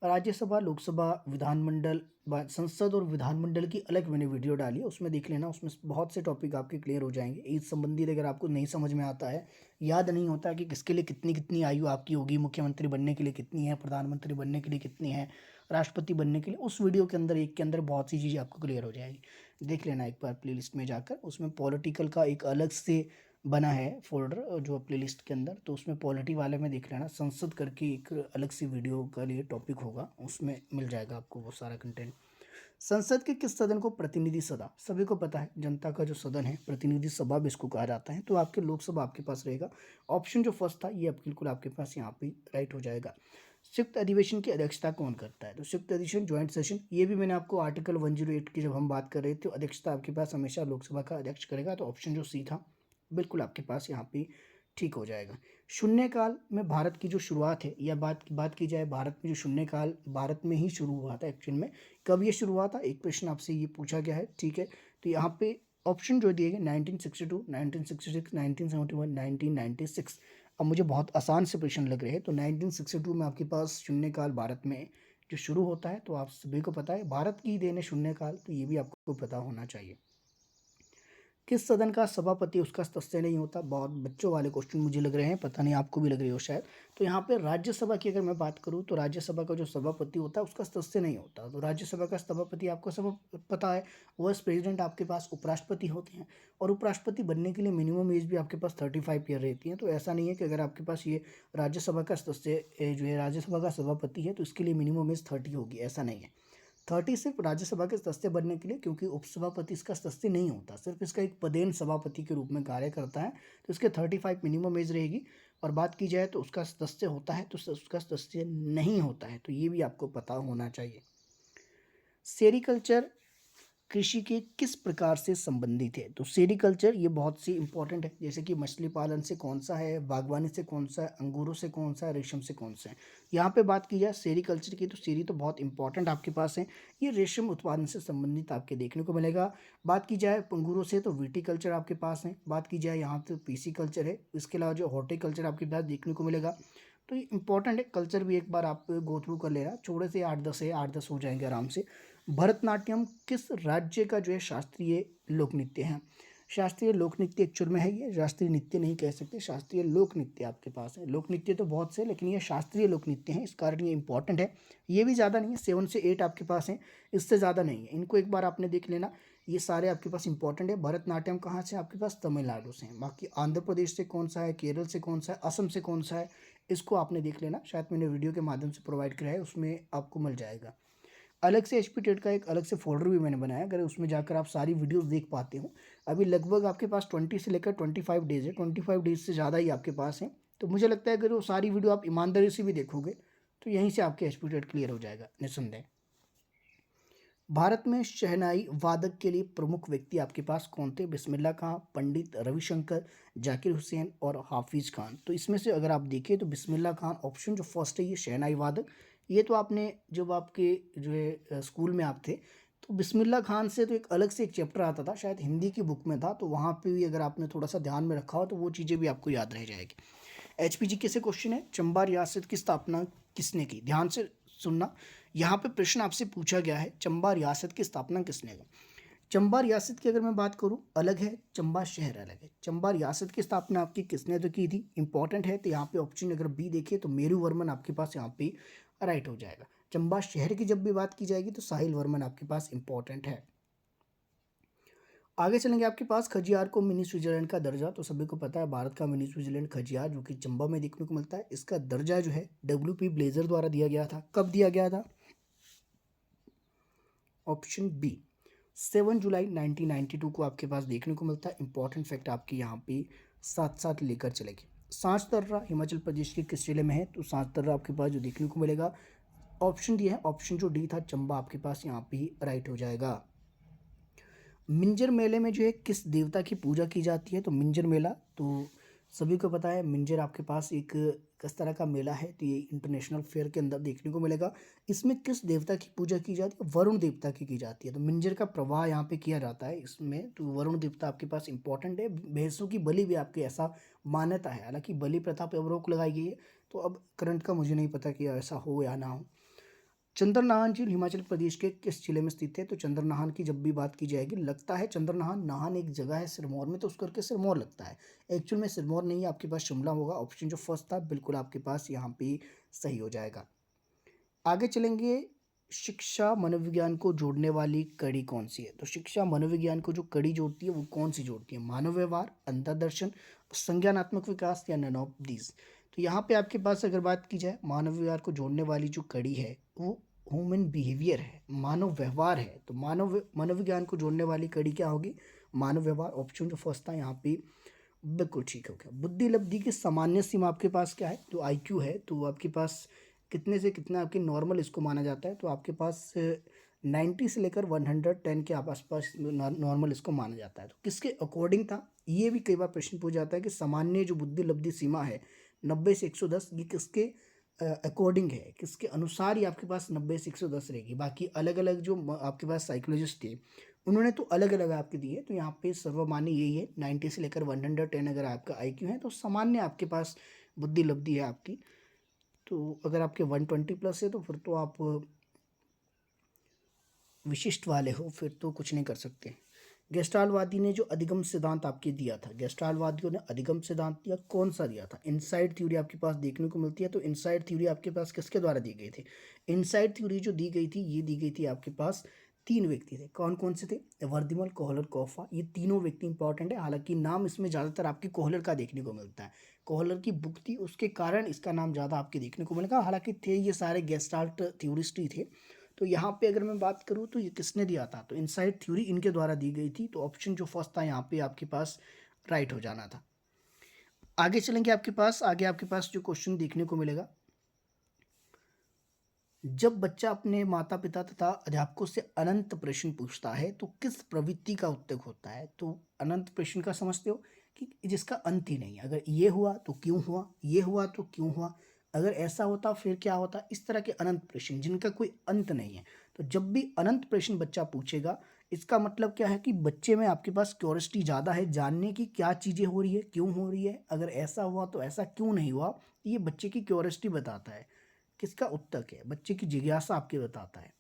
राज्यसभा, लोकसभा, विधानमंडल, संसद और विधानमंडल की अलग मैंने वीडियो डाली है, उसमें देख लेना। उसमें बहुत से टॉपिक आपके क्लियर हो जाएंगे। इस संबंधित अगर आपको नहीं समझ में आता है, याद नहीं होता कि किसके लिए कितनी कितनी आयु आपकी होगी, मुख्यमंत्री बनने के लिए कितनी है, प्रधानमंत्री बनने के लिए कितनी है, राष्ट्रपति बनने के लिए, उस वीडियो के अंदर एक के अंदर बहुत सी चीज़ें आपको क्लियर हो जाएगी। देख लेना एक बार प्लेलिस्ट में जाकर, उसमें पॉलिटिकल का एक अलग से बना है फोल्डर जो प्लेलिस्ट के अंदर, तो उसमें पॉलिटी वाले में देख लेना। संसद करके एक अलग सी वीडियो का लिए टॉपिक होगा, उसमें मिल जाएगा आपको वो सारा कंटेंट। संसद के किस सदन को प्रतिनिधि सभा, सभी को पता है जनता का जो सदन है प्रतिनिधि सभा भी इसको कहा जाता है। तो आपके लोकसभा आपके पास रहेगा। ऑप्शन जो फर्स्ट था ये बिल्कुल आपके पास यहाँ पे राइट हो जाएगा। संयुक्त अधिवेशन की अध्यक्षता कौन करता है? तो संयुक्त अधिवेशन ज्वाइंट सेशन, ये भी मैंने आपको आर्टिकल 108 की जब हम बात कर रहे थे, अध्यक्षता आपके पास हमेशा लोकसभा का अध्यक्ष करेगा। तो ऑप्शन जो सी था बिल्कुल आपके पास यहाँ पे ठीक हो जाएगा। शून्यकाल में भारत की जो शुरुआत है, या बात की जाए भारत में जो शून्यकाल भारत में ही शुरू हुआ था एक्चुअल में, कब ये शुरू हुआ था? एक प्रश्न आपसे ये पूछा गया है, ठीक है। तो यहाँ पे ऑप्शन जो दिए गए 1962, 1966, 1971, 1996। अब मुझे बहुत आसान से प्रश्न लग रहे हैं, तो 1962 में आपके पास शून्यकाल भारत में जो शुरू होता है, तो आप सभी को पता है भारत की ही देन है शून्यकाल, तो ये भी आपको पता होना चाहिए। किस सदन का सभापति उसका सदस्य नहीं होता? बहुत बच्चों वाले क्वेश्चन मुझे लग रहे हैं, पता नहीं आपको भी लग रही हो शायद। तो यहाँ पे राज्यसभा की अगर मैं बात करूँ तो राज्यसभा का जो सभापति होता है उसका सदस्य नहीं होता। तो राज्यसभा का सभापति आपको सब पता है, वाइस प्रेसिडेंट आपके पास उपराष्ट्रपति होते हैं, और उपराष्ट्रपति बनने के लिए मिनिमम एज भी आपके पास 35 ईयर रहती है। तो ऐसा नहीं है कि अगर आपके पास ये राज्यसभा का सदस्य जो है राज्यसभा का सभापति है तो इसके लिए मिनिमम एज 30 होगी, ऐसा नहीं है। 30 सिर्फ राज्यसभा के सदस्य बनने के लिए, क्योंकि उपसभापति इसका सदस्य नहीं होता, सिर्फ इसका एक पदेन सभापति के रूप में कार्य करता है। तो इसके 35 मिनिमम एज रहेगी। और बात की जाए तो उसका सदस्य होता है तो उसका सदस्य नहीं होता है, तो ये भी आपको पता होना चाहिए। सेरिकल्चर कृषि के किस प्रकार से संबंधित है? तो सेरिकल्चर ये बहुत सी इंपॉर्टेंट है, जैसे कि मछली पालन से कौन सा है, बागवानी से कौन सा है, अंगूरों से कौन सा है, रेशम से कौन सा है। यहाँ पे बात की जाए सेरिकल्चर की तो सेरी तो बहुत इंपॉर्टेंट आपके पास है, ये रेशम उत्पादन से संबंधित आपके देखने को मिलेगा। बात की जाए अंगूरों से तो विटीकल्चर आपके पास है। बात की जाए यहाँ तो पीसी कल्चर है। इसके अलावा जो हॉर्टिकल्चर आपके पास देखने को मिलेगा, तो ये इंपॉर्टेंट है। कल्चर भी एक बार आप गो थ्रू कर लेना, थोड़े से 8-10 है, 8-10 हो जाएंगे आराम से। भरतनाट्यम किस राज्य का जो है शास्त्रीय लोक नृत्य है? शास्त्रीय लोक नृत्य एक्चुअल में है, ये शास्त्रीय नृत्य नहीं कह सकते, शास्त्रीय लोक नृत्य आपके पास है। लोक नृत्य तो बहुत से, लेकिन ये शास्त्रीय लोक नृत्य है, इस कारण ये इंपॉर्टेंट है। ये भी ज़्यादा नहीं है, 7 से 8 आपके पास है, इससे ज़्यादा नहीं है। इनको एक बार आपने देख लेना, ये सारे आपके पास इंपॉर्टेंट है। भरतनाट्यम कहाँ से? आपके पास तमिलनाडु से हैं। बाकी आंध्र प्रदेश से कौन सा है, केरल से कौन सा है, असम से कौन सा है, इसको आपने देख लेना। शायद मैंने वीडियो के माध्यम से प्रोवाइड किया है, उसमें आपको मिल जाएगा। अलग से एचपी टेट का एक अलग से फोल्डर भी मैंने बनाया, अगर उसमें जाकर आप सारी वीडियोस देख पाते हो। अभी लगभग आपके पास 20 से लेकर 25 डेज है, 25 डेज से ज़्यादा ही आपके पास है। तो मुझे लगता है अगर वो सारी वीडियो आप ईमानदारी से भी देखोगे तो यहीं से आपके एचपी टेट क्लियर हो जाएगा निस्संदेह। भारत में शहनाई वादक के लिए प्रमुख व्यक्ति आपके पास कौन थे? बिस्मिल्लाह खां, पंडित रविशंकर, जाकिर हुसैन और हाफिज खान। तो इसमें से अगर आप देखें तो बिस्मिल्लाह खान ऑप्शन जो फर्स्ट है, ये शहनाई वादक। ये तो आपने जब आपके जो है स्कूल में आप थे तो बिस्मिल्लाह खान से तो एक अलग से एक चैप्टर आता था, शायद हिंदी की बुक में था, तो वहाँ पे भी अगर आपने थोड़ा सा ध्यान में रखा हो तो वो चीज़ें भी आपको याद रह जाएगी। एचपीजी से क्वेश्चन है, चंबा रियासत की स्थापना किसने की? ध्यान से सुनना, यहाँ पे प्रश्न आपसे पूछा गया है चंबा रियासत की स्थापना किसने की। चंबा रियासत की अगर मैं बात करूँ अलग है, चंबा शहर अलग है। चंबा रियासत की स्थापना आपकी किसने तो की थी? इंपॉर्टेंट है, तो यहाँ पे ऑप्शन अगर बी देखिए तो मेरू वर्मन आपके पास यहाँ पे राइट हो जाएगा। चंबा शहर की जब भी बात की जाएगी तो साहिल वर्मन आपके पास इंपॉर्टेंट है। आगे चलेंगे, आपके पास खजियार को मिनी स्विट्जरलैंड का दर्जा, तो सभी को पता है भारत का मिनी स्विट्जरलैंड खजियार जो कि चंबा में देखने को मिलता है, इसका दर्जा जो है WP ब्लेजर द्वारा दिया गया था। कब दिया गया था? ऑप्शन बी 7 जुलाई 1992 को आपके पास देखने को मिलता है। इंपॉर्टेंट फैक्ट आपके यहाँ पे साथ साथ लेकर चलेंगे। सांच दर्रा हिमाचल प्रदेश के किस जिले में है? तो सांच दर्रा आपके पास जो देखने को मिलेगा, ऑप्शन दिया है, ऑप्शन जो डी था चंबा आपके पास यहाँ पे राइट हो जाएगा। मिंजर मेले में जो है किस देवता की पूजा की जाती है? तो मिंजर मेला तो सभी को पता है, मिंजर आपके पास एक किस तरह का मेला है, तो ये इंटरनेशनल फेयर के अंदर देखने को मिलेगा। इसमें किस देवता की पूजा की जाती है? वरुण देवता की जाती है। तो मिंजर का प्रवाह यहाँ पे किया जाता है इसमें, तो वरुण देवता आपके पास इंपॉर्टेंट है। भैंसों की बलि भी आपके ऐसा मान्यता है, हालांकि बलि प्रथा पर अब रोक लगाई गई है, तो अब करंट का मुझे नहीं पता कि ऐसा हो या ना हो। चंद्रनाहन झील हिमाचल प्रदेश के किस जिले में स्थित है? तो चंद्रनाहन की जब भी बात की जाएगी, लगता है चंद्रनाहन नाहन एक जगह है सिरमौर में, तो उस करके सिरमौर लगता है। एक्चुअल में सिरमौर नहीं है, आपके पास शिमला होगा। ऑप्शन जो फर्स्ट था बिल्कुल आपके पास यहाँ पे सही हो जाएगा। आगे चलेंगे, शिक्षा मनोविज्ञान को जोड़ने वाली कड़ी कौन सी है? तो शिक्षा मनोविज्ञान को जो कड़ी जोड़ती है वो कौन सी जोड़ती है? मानव व्यवहार, अंतर्दर्शन, संज्ञानात्मक विकास या नन ऑफ दीज। तो यहाँ पे आपके पास अगर बात की जाए मानव व्यवहार को जोड़ने वाली जो कड़ी है वो ह्यूमन बिहेवियर है, मानव व्यवहार है। तो मनोविज्ञान को जोड़ने वाली कड़ी क्या होगी? मानव व्यवहार। ऑप्शन जो फर्स्ट था यहाँ पे बिल्कुल ठीक हो गया। बुद्धि लब्धि की सामान्य सीमा आपके पास क्या है? तो IQ है, तो आपके पास कितने से कितना आपकी नॉर्मल इसको माना जाता है? तो आपके पास 90 से लेकर 110 के आसपास नॉर्मल इसको माना जाता है। तो किसके अकॉर्डिंग था? ये भी कई बार प्रश्न पूछा जाता है कि सामान्य जो बुद्धि लब्धि सीमा है 90 से 110, ये किसके अकॉर्डिंग है, किसके अनुसार ही आपके पास 90 से 110 रहेगी। बाकी अलग अलग जो आपके पास साइकोलॉजिस्ट थे उन्होंने तो अलग अलग आपके दिए, तो यहाँ पे सर्वमान्य यही है 90 से लेकर 110 अगर आपका IQ है तो सामान्य आपके पास बुद्धि लब्धि है आपकी। तो अगर आपके 120 प्लस है तो फिर तो आप विशिष्ट वाले हो, फिर तो कुछ नहीं कर सकते। गेस्टाल्टवादी ने जो अधिगम सिद्धांत आपके दिया था, गेस्टाल्टवादियों ने अधिगम सिद्धांत दिया, कौन सा दिया था? इनसाइड थ्योरी आपके पास देखने को मिलती है। तो इनसाइड थ्योरी आपके पास किसके द्वारा दी गई थी? इनसाइड थ्योरी जो दी गई थी, ये दी गई थी आपके पास, तीन व्यक्ति थे। कौन कौन से थे? वर्दिमल, कोहलर, कॉफा। ये तीनों व्यक्ति इंपॉर्टेंट है, हालांकि नाम इसमें ज़्यादातर आपके कोहलर का देखने को मिलता है। कोहलर की बुक थी, उसके कारण इसका नाम ज़्यादा आपके देखने को मिलेगा। हालांकि थे ये सारे गेस्टाल्ट थ्योरिस्ट ही थे। तो यहाँ पे अगर मैं बात करूँ तो ये किसने दिया था? तो इनसाइड थ्योरी इनके द्वारा दी गई थी। तो ऑप्शन जो फर्स्ट था यहाँ पे आपके पास राइट हो जाना था। आगे चलेंगे आपके पास, आगे आपके पास जो क्वेश्चन देखने को मिलेगा, जब बच्चा अपने माता पिता तथा अध्यापकों से अनंत प्रश्न पूछता है तो किस प्रवृत्ति का उत्तक होता है? तो अनंत प्रश्न का समझते हो कि जिसका अंत ही नहीं है। अगर ये हुआ तो क्यों हुआ, ये हुआ तो क्यों हुआ, अगर ऐसा होता फिर क्या होता, इस तरह के अनंत प्रश्न जिनका कोई अंत नहीं है। तो जब भी अनंत प्रश्न बच्चा पूछेगा, इसका मतलब क्या है कि बच्चे में आपके पास क्यूरियोसिटी ज़्यादा है जानने की, क्या चीज़ें हो रही है, क्यों हो रही है, अगर ऐसा हुआ तो ऐसा क्यों नहीं हुआ। ये बच्चे की क्यूरियोसिटी बताता है, किसका उत्तक है, बच्चे की जिज्ञासा आपके बताता है।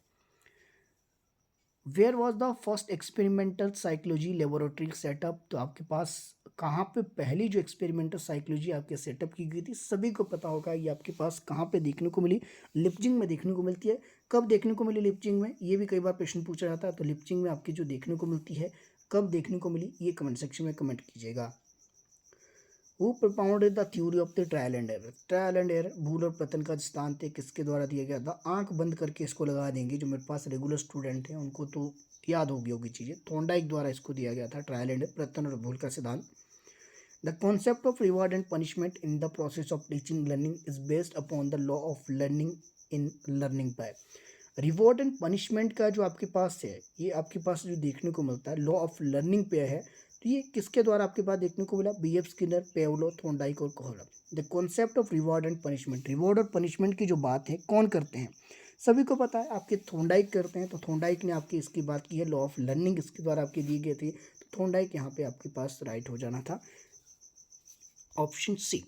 Where was the first experimental psychology laboratory setup? तो आपके पास कहाँ पे पहली जो एक्सपेरिमेंटल साइकोलॉजी आपके सेटअप की गई थी, सभी को पता होगा। ये आपके पास कहाँ पे देखने को मिली? लिपजिंग में देखने को मिलती है। कब देखने को मिली लिपजिंग में? ये भी कई बार प्रश्न पूछा जाता है। तो लिपजिंग में आपकी जो देखने को मिलती है, कब देखने को मिली, ये कमेंट सेक्शन में कमेंट कीजिएगा। Who propounded the theory of the trial and error? Trial and error, भूल और पतन का सिद्धांत है, किसके द्वारा दिया गया था? आंख बंद करके इसको लगा देंगे, जो मेरे पास रेगुलर स्टूडेंट हैं उनको तो याद होगी चीज़ें। थॉर्नडाइक द्वारा इसको दिया गया था, ट्रायल एंड पतन और भूल का सिद्धांत। The concept of reward and punishment in the process of teaching learning is based upon the law of learning in learning by. Reward and punishment का जो आपके पास है, ये आपके पास जो देखने को मिलता है, लॉ ऑफ लर्निंग पे है। तो ये किसके द्वारा आपके पास देखने को मिला? बी.एफ. स्किनर, पेवलो, थॉर्नडाइक और Kohler. The concept of reward and punishment, reward और पनिशमेंट की जो बात है, कौन करते हैं? सभी को पता है, आपके थॉर्नडाइक करते हैं। तो थॉर्नडाइक ने आपकी इसकी बात की है, लॉ ऑफ लर्निंग इसके द्वारा आपकी दी गई थी। तो थॉर्नडाइक यहाँ पे आपके पास राइट हो जाना था, ऑप्शन सी।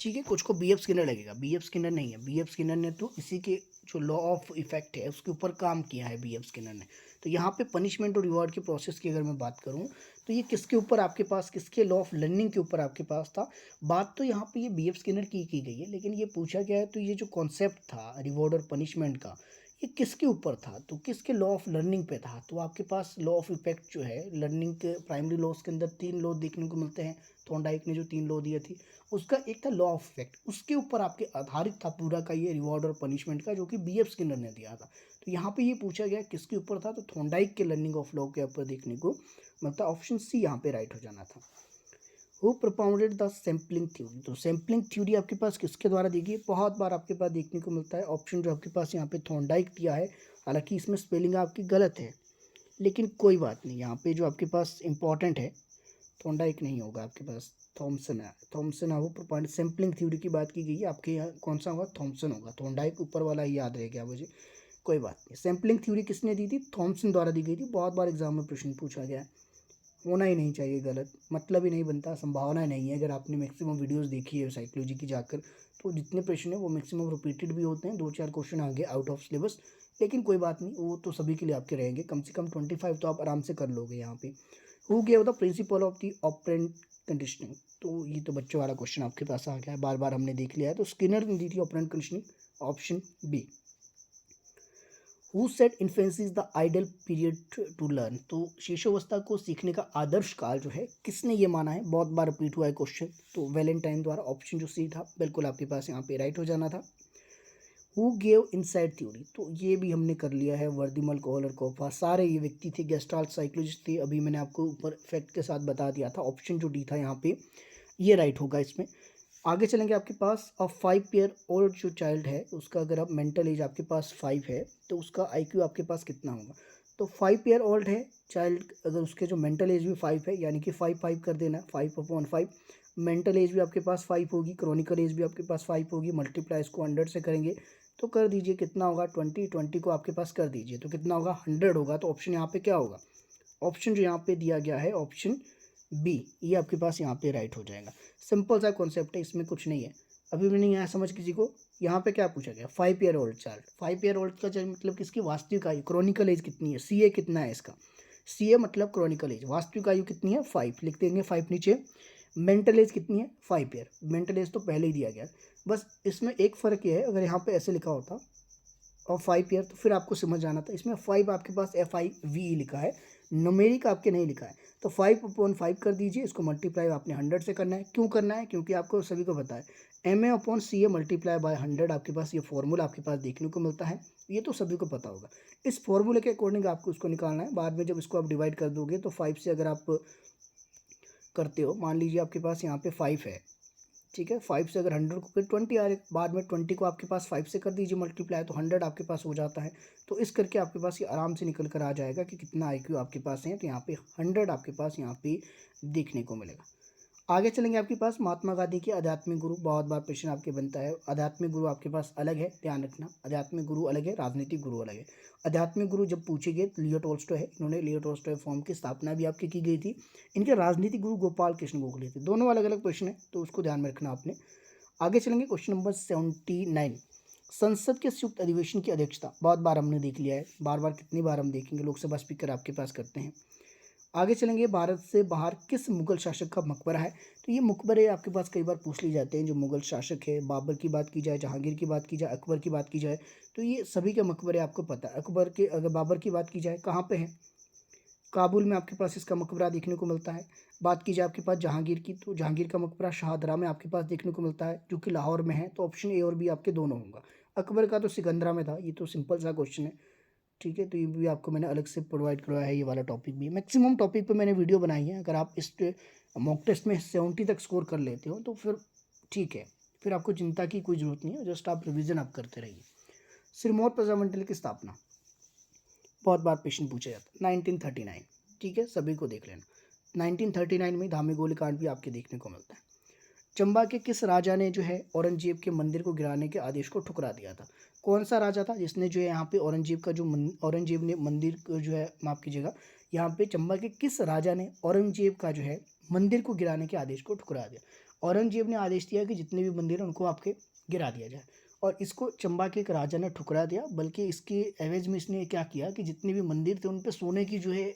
ठीक है, कुछ को बी.एफ. स्किनर लगेगा, बी.एफ. स्किनर नहीं है। बी.एफ. स्किनर ने तो इसी के जो लॉ ऑफ इफेक्ट है उसके ऊपर काम किया है बी.एफ. स्किनर ने। तो यहाँ पे पनिशमेंट और रिवॉर्ड के प्रोसेस की अगर मैं बात करूँ, तो ये किसके ऊपर आपके पास, किसके लॉ ऑफ लर्निंग के ऊपर आपके पास था? बात तो यहाँ पे ये बी.एफ. स्किनर की गई है, लेकिन ये पूछा गया है तो ये जो कॉन्सेप्ट था रिवॉर्ड और पनिशमेंट का, ये किसके ऊपर था? तो किसके लॉ ऑफ लर्निंग पे था? तो आपके पास लॉ ऑफ इफेक्ट जो है लर्निंग के प्राइमरी लॉस के अंदर तीन लॉ देखने को मिलते हैं। थॉर्नडाइक ने जो तीन लॉ दिए थे, उसका एक था लॉ ऑफ इफेक्ट, उसके ऊपर आपके आधारित था पूरा का ये रिवॉर्ड और पनिशमेंट का, जो कि बी.एफ. स्किनर ने दिया था। तो यहाँ पे ये पूछा गया किसके ऊपर था, तो थॉर्नडाइक के लर्निंग ऑफ लॉ के ऊपर देखने को मतलब ऑप्शन सी यहाँ पे राइट हो जाना था। Who propounded the sampling theory? तो सैम्पलिंग थ्योरी आपके पास किसके द्वारा दी गई? बहुत बार आपके पास देखने को मिलता है, ऑप्शन जो आपके पास यहाँ पे थॉर्नडाइक दिया है। हालांकि इसमें स्पेलिंग आपकी गलत है, लेकिन कोई बात नहीं। यहाँ पे जो आपके पास इंपॉर्टेंट है, थॉर्नडाइक नहीं होगा आपके पास, थॉमसन है। थॉमसन है वो प्रोपाइंड सैम्पलिंग थ्योरी की बात की गई है, आपके यहाँ कौन सा होगा? थॉमसन होगा। थॉर्नडाइक ऊपर वाला ही याद रह गया मुझे, कोई बात नहीं। सैम्पलिंग थ्योरी किसने दी थी? थॉमसन द्वारा दी गई थी। बहुत बार एग्जाम में प्रश्न पूछा गया है, होना ही नहीं चाहिए गलत, मतलब ही नहीं बनता, संभावना नहीं है। अगर आपने मैक्सिमम वीडियोस देखी है साइकोलॉजी की जाकर, तो जितने प्रश्न है वो मैक्सिमम रिपीटेड भी होते हैं, दो चार क्वेश्चन आगे आउट ऑफ सिलेबस। लेकिन कोई बात नहीं, वो तो सभी के लिए आपके रहेंगे, कम से कम 25 तो आप आराम से कर लोगे यहाँ पे। Who gave the principle of the operant conditioning? तो ये तो बच्चों वाला क्वेश्चन आपके पास आ गया है, बार बार हमने देख लिया है। तो स्किनर ने दी थी operant conditioning, option B. Who said infancy is the ideal period to learn? तो शिशुअवस्था को सीखने का आदर्श काल जो है, किसने ये माना है? बहुत बार रिपीट हुआ है क्वेश्चन। तो वैलेंटाइन द्वारा, ऑप्शन जो सी था बिल्कुल आपके पास यहाँ पे राइट हो जाना था। Who gave inside theory? तो ये भी हमने कर लिया है, वर्दिमल, कोहलर, कोफा, सारे ये व्यक्ति थे, गेस्टाल्ट साइकोलॉजिस्ट थे। अभी मैंने आपको ऊपर फैक्ट के साथ बता दिया था, ऑप्शन जो डी था यहाँ पे ये राइट होगा इसमें। आगे चलेंगे आपके पास, 5 ईयर ओल्ड जो चाइल्ड है उसका अगर आप मेंटल एज आपके पास 5 है तो उसका आईक्यू आपके पास कितना होगा? तो 5 ईयर ओल्ड है चाइल्ड, अगर उसके जो मेंटल एज भी 5 है, यानी कि 5 कर देना, 5/5। मेंटल एज भी आपके पास 5 होगी, क्रॉनिकल एज भी आपके पास 5 होगी, मल्टीप्लाई इसको 100 से करेंगे तो कर दीजिए कितना होगा? 20 को आपके पास कर दीजिए तो कितना होगा? 100 होगा। तो ऑप्शन यहाँ पे क्या होगा? ऑप्शन जो यहाँ पे दिया गया है ऑप्शन बी, ये आपके पास यहाँ पे राइट हो जाएगा। सिंपल सा कॉन्सेप्ट है, इसमें कुछ नहीं है। अभी भी नहीं आया समझ किसी को? यहाँ पे क्या पूछा गया? 5 year old child, 5 year old का मतलब किसकी वास्तविक आयु, क्रॉनिकल एज कितनी है, सी ए कितना है इसका? CA मतलब क्रॉनिकल एज, वास्तविक आयु कितनी है 5, लिख देंगे 5 नीचे। मेंटल एज कितनी है 5 ईयर, मेंटल एज तो पहले ही दिया गया। बस इसमें एक फ़र्क ये है, अगर यहाँ पे ऐसे लिखा होता और 5 ईयर तो फिर आपको समझ आना था। इसमें 5 आपके पास FIVE लिखा है, न्यूमेरिक आपके नहीं लिखा है। तो 5/5 कर दीजिए, इसको मल्टीप्लाई आपने 100 से करना है। क्यों करना है? क्योंकि आपको सभी को पता है MA/CA मल्टीप्लाई बाय 100 आपके पास ये फॉर्मूला आपके पास देखने को मिलता है, ये तो सभी को पता होगा। इस फॉर्मूले के अकॉर्डिंग आपको उसको निकालना है। बाद में जब इसको आप डिवाइड कर दोगे तो 5 से अगर आप करते हो, मान लीजिए आपके पास यहाँ पे 5 है, ठीक है, 5 से अगर 100 को फिर 20 आ रहे, बाद में 20 को आपके पास 5 से कर दीजिए मल्टीप्लाई, तो 100 आपके पास हो जाता है। तो इस करके आपके पास ये आराम से निकल कर आ जाएगा कि कितना IQ आपके पास है। तो यहाँ पे 100 आपके पास यहाँ पे देखने को मिलेगा। आगे चलेंगे, आपके पास महात्मा गांधी के आध्यात्मिक गुरु, बहुत बार क्वेश्चन आपके बनता है। आध्यात्मिक गुरु आपके पास अलग है, ध्यान रखना, आध्यात्मिक गुरु अलग है, राजनीतिक गुरु अलग है। आध्यात्मिक गुरु जब पूछे गए तो लियो टोल्स्टॉय है, इन्होंने लियो टोल्स्टॉय फॉर्म की स्थापना भी आपकी की गई थी। इनके राजनीतिक गुरु गोपाल कृष्ण गोखले थे। दोनों अलग अलग क्वेश्चन है, तो उसको ध्यान में रखना आपने। आगे चलेंगे, क्वेश्चन नंबर 79, संसद के संयुक्त अधिवेशन की अध्यक्षता, बहुत बार हमने देख लिया है, बार बार कितनी बार हम देखेंगे, लोकसभा स्पीकर आपके पास करते हैं। आगे चलेंगे, भारत से बाहर किस मुगल शासक का मकबरा है? तो ये मकबरे आपके पास कई बार पूछ ली जाते हैं। जो मुगल शासक है, बाबर की बात की जाए, जहांगीर की बात की जाए, अकबर की बात की जाए, तो ये सभी के मकबरे आपको पता है। अकबर के, अगर बाबर की बात की जाए कहाँ पे है, काबुल में आपके पास इसका मकबरा देखने को मिलता है। बात की जाए आपके पास जहांगीर की, तो जहांगीर का मकबरा शाहदरा में आपके पास देखने को मिलता है, जो कि लाहौर में है। तो ऑप्शन ए और बी आपके दोनों होगा। अकबर का तो सिकंदरा में था, ये तो सिंपल सा क्वेश्चन है, ठीक है। तो ये भी आपको मैंने अलग से प्रोवाइड करवाया है, ये वाला टॉपिक भी। मैक्सिमम टॉपिक पे मैंने वीडियो बनाई है। अगर आप इस मॉक टेस्ट में 70 तक स्कोर कर लेते हो तो फिर ठीक है, फिर आपको चिंता की कोई ज़रूरत नहीं है, जस्ट आप रिवीजन आप करते रहिए। सिरमौर प्रजामंडल की स्थापना, बहुत बार क्वेश्चन पूछा जाता है, 1939, ठीक है, सभी को देख लेना। 1939 में धामी गोलीकांड भी आपके देखने को मिलता है। चंबा के किस राजा ने जो है औरंगजेब के मंदिर को गिराने के आदेश को ठुकरा दिया था? कौन सा राजा था जिसने जो है यहाँ पे औरंगजेब का जो औरंगजेब ने मंदिर को जो है, माफ कीजिएगा, यहाँ पे चंबा के किस राजा ने औरंगजेब का जो है मंदिर को गिराने के आदेश को ठुकरा दिया? औरंगजेब ने आदेश दिया कि जितने भी मंदिर हैं उनको आपके गिरा दिया जाए, और इसको चंबा के एक राजा ने ठुकरा दिया। बल्कि इसके एवज में इसने क्या किया कि जितने भी मंदिर थे उन पे सोने की जो है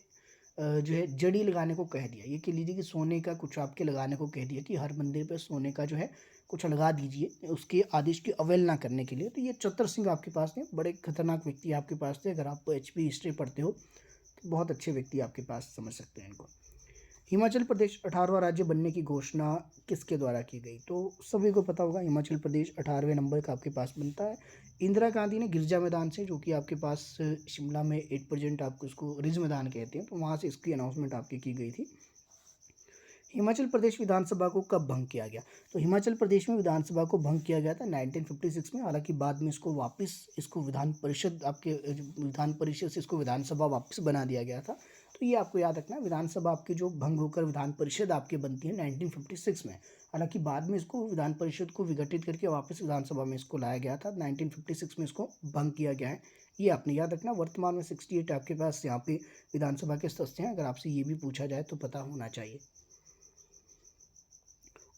जड़ी लगाने को कह दिया। ये कह लीजिए कि सोने का कुछ आपके लगाने को कह दिया कि हर मंदिर पे सोने का जो है कुछ लगा दीजिए, उसके आदेश की अवहेलना करने के लिए। तो ये चतर सिंह आपके पास थे, बड़े खतरनाक व्यक्ति आपके पास थे। अगर आप HP हिस्ट्री पढ़ते हो तो बहुत अच्छे व्यक्ति आपके पास, समझ सकते हैं इनको। हिमाचल प्रदेश 18वां राज्य बनने की घोषणा किसके द्वारा की गई? तो सभी को पता होगा, हिमाचल प्रदेश 18वें नंबर का आपके पास बनता है इंदिरा गांधी ने गिरजा मैदान से, जो कि आपके पास शिमला में 8% आपको उसको रिज मैदान कहते हैं, तो वहाँ से इसकी अनाउंसमेंट आपकी की गई थी। हिमाचल प्रदेश विधानसभा को कब भंग किया गया? तो हिमाचल प्रदेश में विधानसभा को भंग किया गया था 1956 में। हालांकि बाद में इसको वापस, इसको विधान परिषद आपके विधान परिषद से इसको विधानसभा वापस बना दिया गया था। तो ये आपको याद रखना है, विधानसभा आपकी जो भंग होकर विधान परिषद आपकी बनती है 1956 में। हालांकि बाद में इसको विधान परिषद को विघटित करके वापस विधानसभा में इसको लाया गया था, 1956 में इसको भंग किया गया है, ये आपने याद रखना। वर्तमान में 68 आपके पास यहाँ पे विधानसभा के सदस्य हैं, अगर आपसे ये भी पूछा जाए तो पता होना चाहिए।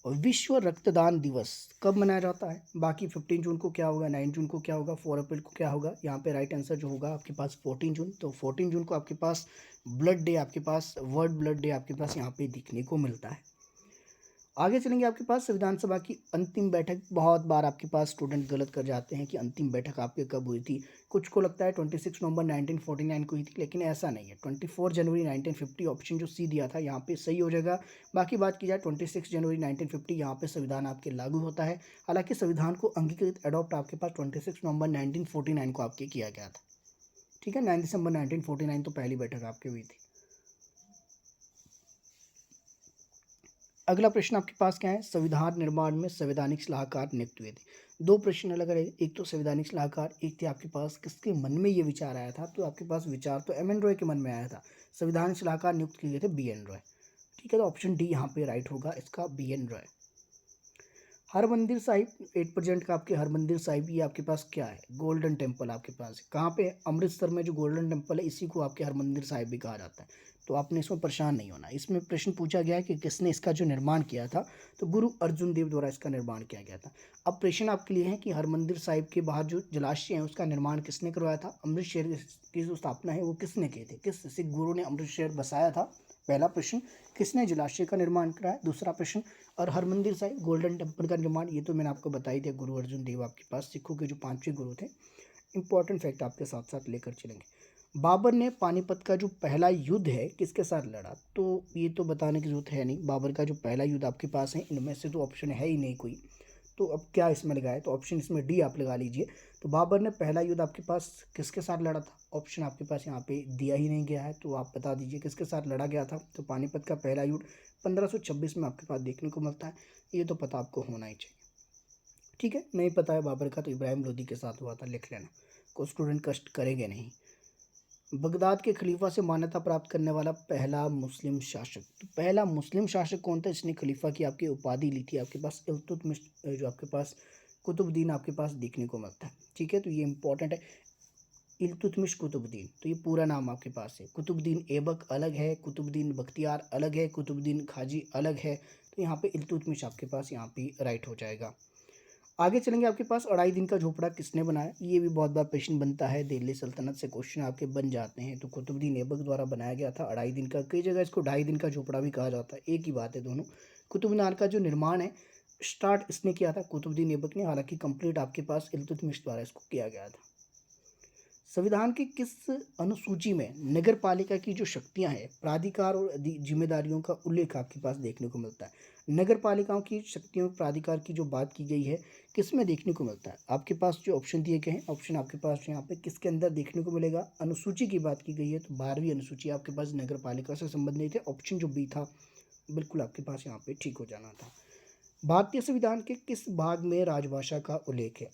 और विश्व रक्तदान दिवस कब मनाया जाता है? बाकी 15 जून को क्या होगा, 9 जून को क्या होगा, 4 अप्रैल को क्या होगा? यहाँ पे राइट आंसर जो होगा आपके पास 14 जून। तो 14 जून को आपके पास ब्लड डे, आपके पास वर्ल्ड ब्लड डे आपके पास यहाँ पे दिखने को मिलता है। आगे चलेंगे, आपके पास विधानसभा की अंतिम बैठक, बहुत बार आपके पास स्टूडेंट गलत कर जाते हैं कि अंतिम बैठक आपके कब हुई थी। कुछ को लगता है 26 नवंबर 1949 को हुई थी, लेकिन ऐसा नहीं है। 24 जनवरी 1950 ऑप्शन जो सी दिया था यहाँ पे सही हो जाएगा। बाकी बात की जाए 26 जनवरी 1950 यहाँ पे संविधान आपके लागू होता है। हालांकि संविधान को अंगीकृत अडॉप्ट आपके पास 26 नवंबर 1949 को आपके किया गया था, ठीक है। 9 दिसंबर 1949 तो पहली बैठक आपकी हुई थी। अगला प्रश्न आपके पास क्या है? संविधान निर्माण में संवैधानिक सलाहकार नियुक्त हुए थे। दो प्रश्न अलग अलग, एक तो संवैधानिक सलाहकार, एक थे आपके पास किसके मन में ये विचार आया था? तो आपके पास विचार तो M.N. रॉय के मन में आया था। संविधानिक सलाहकार नियुक्त किए गए थे B.N. रॉय, ठीक है। तो ऑप्शन डी यहाँ पे राइट होगा इसका, B.N. रॉय। हरमंदिर साहिब 8% का आपके हरमंदिर साहिब, ये आपके पास क्या है? गोल्डन टेम्पल आपके पास है। कहाँ पे? अमृतसर में जो गोल्डन टेम्पल है इसी को आपके हरमंदिर साहिब भी कहा जाता है। तो आपने इसमें परेशान नहीं होना। इसमें प्रश्न पूछा गया है कि किसने इसका जो निर्माण किया था, तो गुरु अर्जुन देव द्वारा इसका निर्माण किया गया था। अब प्रश्न आपके लिए है कि हरमंदिर साहिब के बाहर जो जलाशय है उसका निर्माण किसने करवाया था? अमृतसर की जो स्थापना है वो किसने की थी? किस सिख गुरु ने अमृतसर बसाया था? पहला प्रश्न। किसने जलाशय का निर्माण कराया? दूसरा प्रश्न। और हरमंदिर साहिब गोल्डन टेम्पल का निर्माण, ये तो मैंने आपको बता ही दिया, गुरु अर्जुन देव आपके पास सिखों के जो पांचवें गुरु थे। इंपॉर्टेंट फैक्ट आपके साथ साथ लेकर चलेंगे। बाबर ने पानीपत का जो पहला युद्ध है किसके साथ लड़ा? तो ये तो बताने की जरूरत है नहीं। बाबर का जो पहला युद्ध आपके पास है, इनमें से तो ऑप्शन है ही नहीं कोई, तो अब क्या इसमें लगाए? तो ऑप्शन इसमें डी आप लगा लीजिए। तो बाबर ने पहला युद्ध आपके पास किसके साथ लड़ा था? ऑप्शन आपके पास यहाँ पे दिया ही नहीं गया है, तो आप बता दीजिए किसके साथ लड़ा गया था। तो पानीपत का पहला युद्ध 1526 में आपके पास देखने को मिलता है। ये तो पता आपको होना ही चाहिए। ठीक है, नहीं पता है बाबर का तो इब्राहिम लोदी के साथ हुआ था, लिख लेना, कोई स्टूडेंट कष्ट करेंगे नहीं। बगदाद के खलीफा से मान्यता प्राप्त करने वाला पहला मुस्लिम शासक, तो पहला मुस्लिम शासक कौन था जिसने खलीफा की आपकी उपाधि ली थी? आपके पास इल्तुतमिश, जो आपके पास कुतुबुद्दीन आपके पास देखने को मिलता है। ठीक है, तो ये इंपॉर्टेंट है, इल्तुतमिश कुतुबुद्दीन, तो ये पूरा नाम आपके पास है। कुतुबुद्दीन ऐबक अलग है, कुतुबुद्दीन बख्तियार अलग है, कुतुबुद्दीन खाजी अलग है। तो यहाँ पे इल्तुतमिश आपके पास यहाँ पे राइट हो जाएगा। आगे चलेंगे, आपके पास अढ़ाई दिन का झोपड़ा किसने बनाया? ये भी बहुत बार प्रश्न बनता है, दिल्ली सल्तनत से क्वेश्चन आपके बन जाते हैं। तो कुतुबुद्दीन ऐबक द्वारा बनाया गया था अढ़ाई दिन का, कई जगह इसको ढाई दिन का झोपड़ा भी कहा जाता है, एक ही बात है दोनों। कुतुब मीनार का जो निर्माण है स्टार्ट इसने किया था, कुतुबुद्दीन ऐबक ने, हालांकि कंप्लीट आपके पास इल्तुतमिश द्वारा इसको किया गया था। संविधान की किस अनुसूची में नगर पालिका की जो शक्तियां हैं, प्राधिकार और जिम्मेदारियों का उल्लेख आपके पास देखने को मिलता है? नगर पालिकाओं की शक्तियों प्राधिकार की जो बात की गई है किस में देखने को मिलता है? आपके पास जो ऑप्शन दिए गए हैं, ऑप्शन आपके पास यहाँ पे किसके अंदर देखने को मिलेगा? अनुसूची की बात की गई है तो 12वीं अनुसूची आपके पास नगर पालिका से संबंधित है। ऑप्शन जो बी था बिल्कुल आपके पास यहाँ पे ठीक हो जाना था। भारतीय संविधान के किस भाग में राजभाषा का उल्लेख है?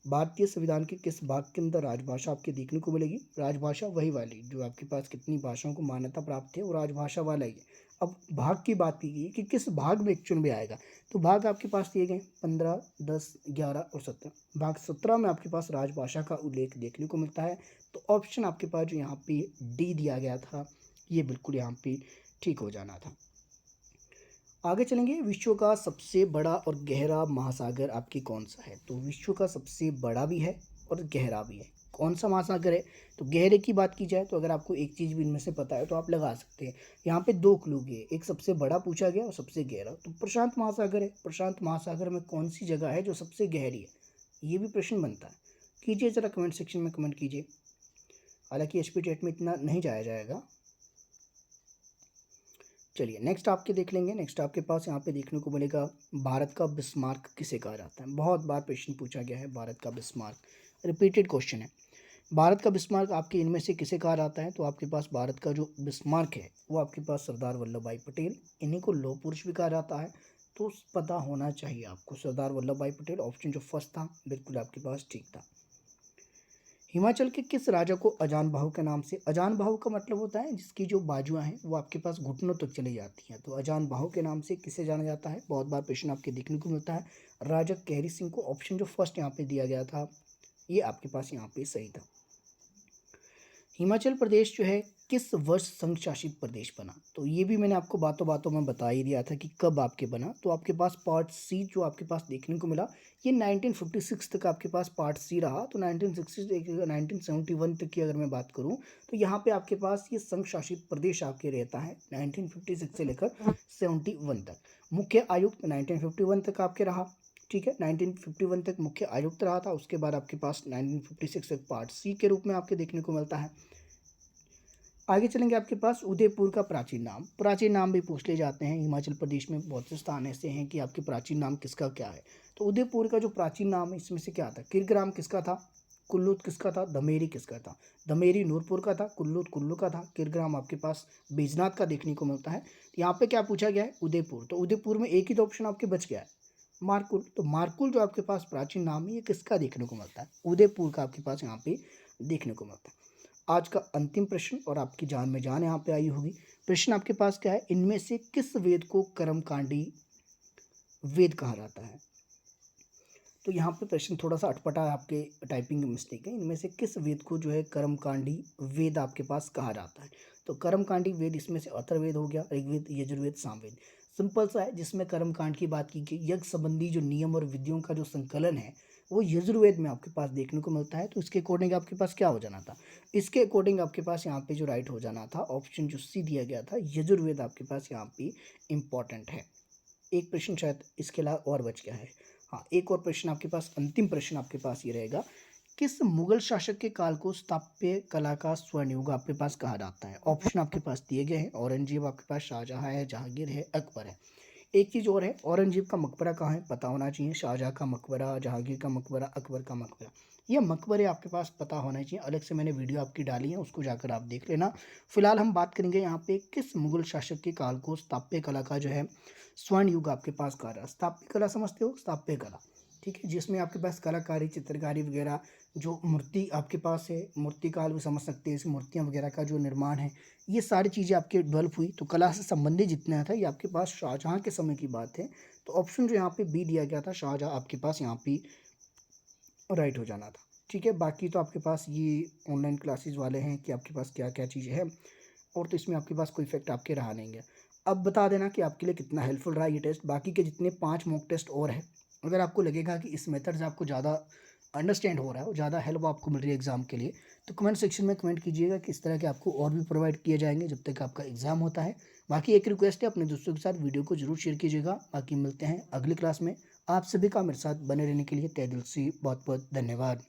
भारतीय संविधान के किस भाग के अंदर राजभाषा आपके देखने को मिलेगी? राजभाषा वही वाली जो आपके पास कितनी भाषाओं को मान्यता प्राप्त है, वो राजभाषा वाला ही है। अब भाग की बात की गई कि किस भाग में एक्चुअल में आएगा, तो भाग आपके पास दिए गए 15, 10, 11 और 17। भाग 17 में आपके पास राजभाषा का उल्लेख देखने को मिलता है। तो ऑप्शन आपके पास जो यहाँ पे डी दिया गया था, ये बिल्कुल यहाँ पे ठीक हो जाना था। आगे चलेंगे, विश्व का सबसे बड़ा और गहरा महासागर आपकी कौन सा है? तो विश्व का सबसे बड़ा भी है और गहरा भी है। कौन सा महासागर है? तो गहरे की बात की जाए तो अगर आपको एक चीज़ भी इनमें से पता है तो आप लगा सकते हैं। यहाँ पे दो क्लू गए, एक सबसे बड़ा पूछा गया और सबसे गहरा, तो प्रशांत महासागर है। प्रशांत महासागर में कौन सी जगह है जो सबसे गहरी है? ये भी प्रश्न बनता है। कीजिए ज़रा कमेंट सेक्शन में कमेंट कीजिए। हालांकि एचपी टेट में इतना नहीं जाया जाएगा। चलिए नेक्स्ट आपके देख लेंगे। नेक्स्ट आपके पास यहाँ पे देखने को मिलेगा, भारत का बिस्मार्क किसे कहा जाता है? बहुत बार प्रश्न पूछा गया है भारत का बिस्मार्क, रिपीटेड क्वेश्चन है। भारत का बिस्मार्क आपके इनमें से किसे कहा जाता है? तो आपके पास भारत का जो बिस्मार्क है वो आपके पास सरदार वल्लभ भाई पटेल, इन्हीं को लौह पुरुष भी कहा जाता है। तो पता होना चाहिए आपको, सरदार वल्लभ भाई पटेल। ऑप्शन जो फर्स्ट था बिल्कुल आपके पास ठीक था। हिमाचल के किस राजा को अजान बाहु के नाम से, अजान बाहु का मतलब होता है जिसकी जो बाजुआं हैं वो आपके पास घुटनों तक चली जाती हैं, तो अजान बाहु के नाम से किसे जाना जाता है? बहुत बार प्रश्न आपके देखने को मिलता है, राजा कैरी सिंह को। ऑप्शन जो फर्स्ट यहाँ पे दिया गया था ये आपके पास यहाँ पे सही था। हिमाचल प्रदेश जो है किस वर्ष संघ शासित प्रदेश बना? तो ये भी मैंने आपको बातों बातों में बता ही दिया था कि कब आपके बना। तो आपके पास पार्ट सी जो आपके पास देखने को मिला, ये 1956 तक आपके पास पार्ट सी रहा। तो 1971 तक की अगर मैं बात करूं तो यहाँ पे आपके पास ये संघ शासित प्रदेश आपके रहता है 1956 से लेकर 71 तक। मुख्य आयुक्त 1951 तक आपके रहा। ठीक है, 1951 तक मुख्य आयुक्त रहा था। उसके बाद आपके पास 1956 तक पार्ट सी के रूप में आपके देखने को मिलता है। आगे चलेंगे, आपके पास उदयपुर का प्राचीन नाम, प्राचीन नाम भी पूछ ले जाते हैं। हिमाचल प्रदेश में बहुत से स्थान ऐसे हैं कि आपके प्राचीन नाम किसका क्या है। तो उदयपुर का जो प्राचीन नाम है इसमें से क्या था? किरग्राम किसका था? कुल्लूत किसका था? दमेरी किसका था? दमेरी नूरपुर का था, कुल्लूत कुल्लू का था, किरग्राम आपके पास बैजनाथ का देखने को मिलता है। तो यहाँ पे क्या पूछा गया है? उदयपुर। तो उदयपुर में एक ही तो ऑप्शन आपके बच गया है, मारकुल। तो मारकुल जो आपके पास प्राचीन नाम है ये किसका देखने को मिलता है? उदयपुर का आपके पास यहाँ पे देखने को मिलता है। आज का अंतिम प्रश्न और आपकी जान में जान यहाँ पे आई होगी। प्रश्न आपके पास क्या है? इनमें से किस वेद को कर्मकांडी वेद कहा जाता है? तो यहाँ पे प्रश्न थोड़ा सा अटपटा है, आपके टाइपिंग मिस्टेक है। इनमें से किस वेद को जो है कर्मकांडी वेद आपके पास कहा जाता है? तो कर्मकांडी वेद इसमें से अथर्ववेद हो गया, ऋग्वेद, यजुर्वेद, सामवेद। सिंपल सा है, जिसमें कर्मकांड की बात की गई, यज्ञ संबंधी जो नियम और विधियों का जो संकलन है वो यजुर्वेद में आपके पास देखने को मिलता है। तो इसके अकॉर्डिंग आपके पास क्या हो जाना था? इसके अकॉर्डिंग आपके पास यहाँ पे जो राइट हो जाना था, ऑप्शन जो सी दिया गया था, यजुर्वेद आपके पास यहाँ पे इंपॉर्टेंट है। एक प्रश्न शायद इसके अलावा और बच गया है। हाँ, एक और प्रश्न आपके पास, अंतिम प्रश्न आपके पास ये रहेगा, किस मुगल शासक के काल को स्थापत्य कला का स्वर्ण युग आपके पास कहा जाता है? ऑप्शन आपके पास दिए गए हैं, औरंगजेब आपके पास, शाहजहां है, जहांगीर है, अकबर है। एक चीज़ और है, औरंगजेब का मकबरा कहाँ है पता होना चाहिए, शाहजहां का मकबरा, जहांगीर का मकबरा, अकबर का मकबरा। ये मकबरे आपके पास पता होना चाहिए। अलग से मैंने वीडियो आपकी डाली है, उसको जाकर आप देख लेना। फिलहाल हम बात करेंगे यहाँ पे किस मुगल शासक के काल को स्थापत्य कला का जो है स्वर्ण युग आपके पास कहा रहा है। स्थापत्य कला समझते हो? स्थापत्य कला, ठीक है, जिसमें आपके पास कलाकारी, चित्रकारी वगैरह, जो मूर्ति आपके पास है, मूर्तिकाल भी समझ सकते हैं, इस मूर्तियाँ वगैरह का जो निर्माण है, ये सारी चीज़ें आपके डेवलप हुई। तो कला से संबंधित जितना था ये आपके पास शाहजहाँ के समय की बात है। तो ऑप्शन जो यहाँ पे बी दिया गया था, शाहजहाँ, आपके पास यहाँ पे राइट हो जाना था। ठीक है, बाकी तो आपके पास ये ऑनलाइन क्लासेस वाले हैं कि आपके पास क्या क्या चीज़ें हैं, और तो इसमें आपके पास कोई इफेक्ट आपके रहा नहीं है। अब बता देना कि आपके लिए कितना हेल्पफुल रहा ये टेस्ट। बाकी के जितने 5 मॉक टेस्ट और हैं, अगर आपको लगेगा कि इस मेथड से आपको ज़्यादा अंडरस्टैंड हो रहा है और ज़्यादा हेल्प आपको मिल रही है एग्ज़ाम के लिए, तो कमेंट सेक्शन में कमेंट कीजिएगा कि इस तरह के आपको और भी प्रोवाइड किए जाएंगे जब तक आपका एग्ज़ाम होता है। बाकी एक रिक्वेस्ट है, अपने दोस्तों के साथ वीडियो को जरूर शेयर कीजिएगा। बाकी मिलते हैं अगली क्लास में। आप सभी का मेरे साथ बने रहने के लिए तहे दिल से बहुत बहुत धन्यवाद।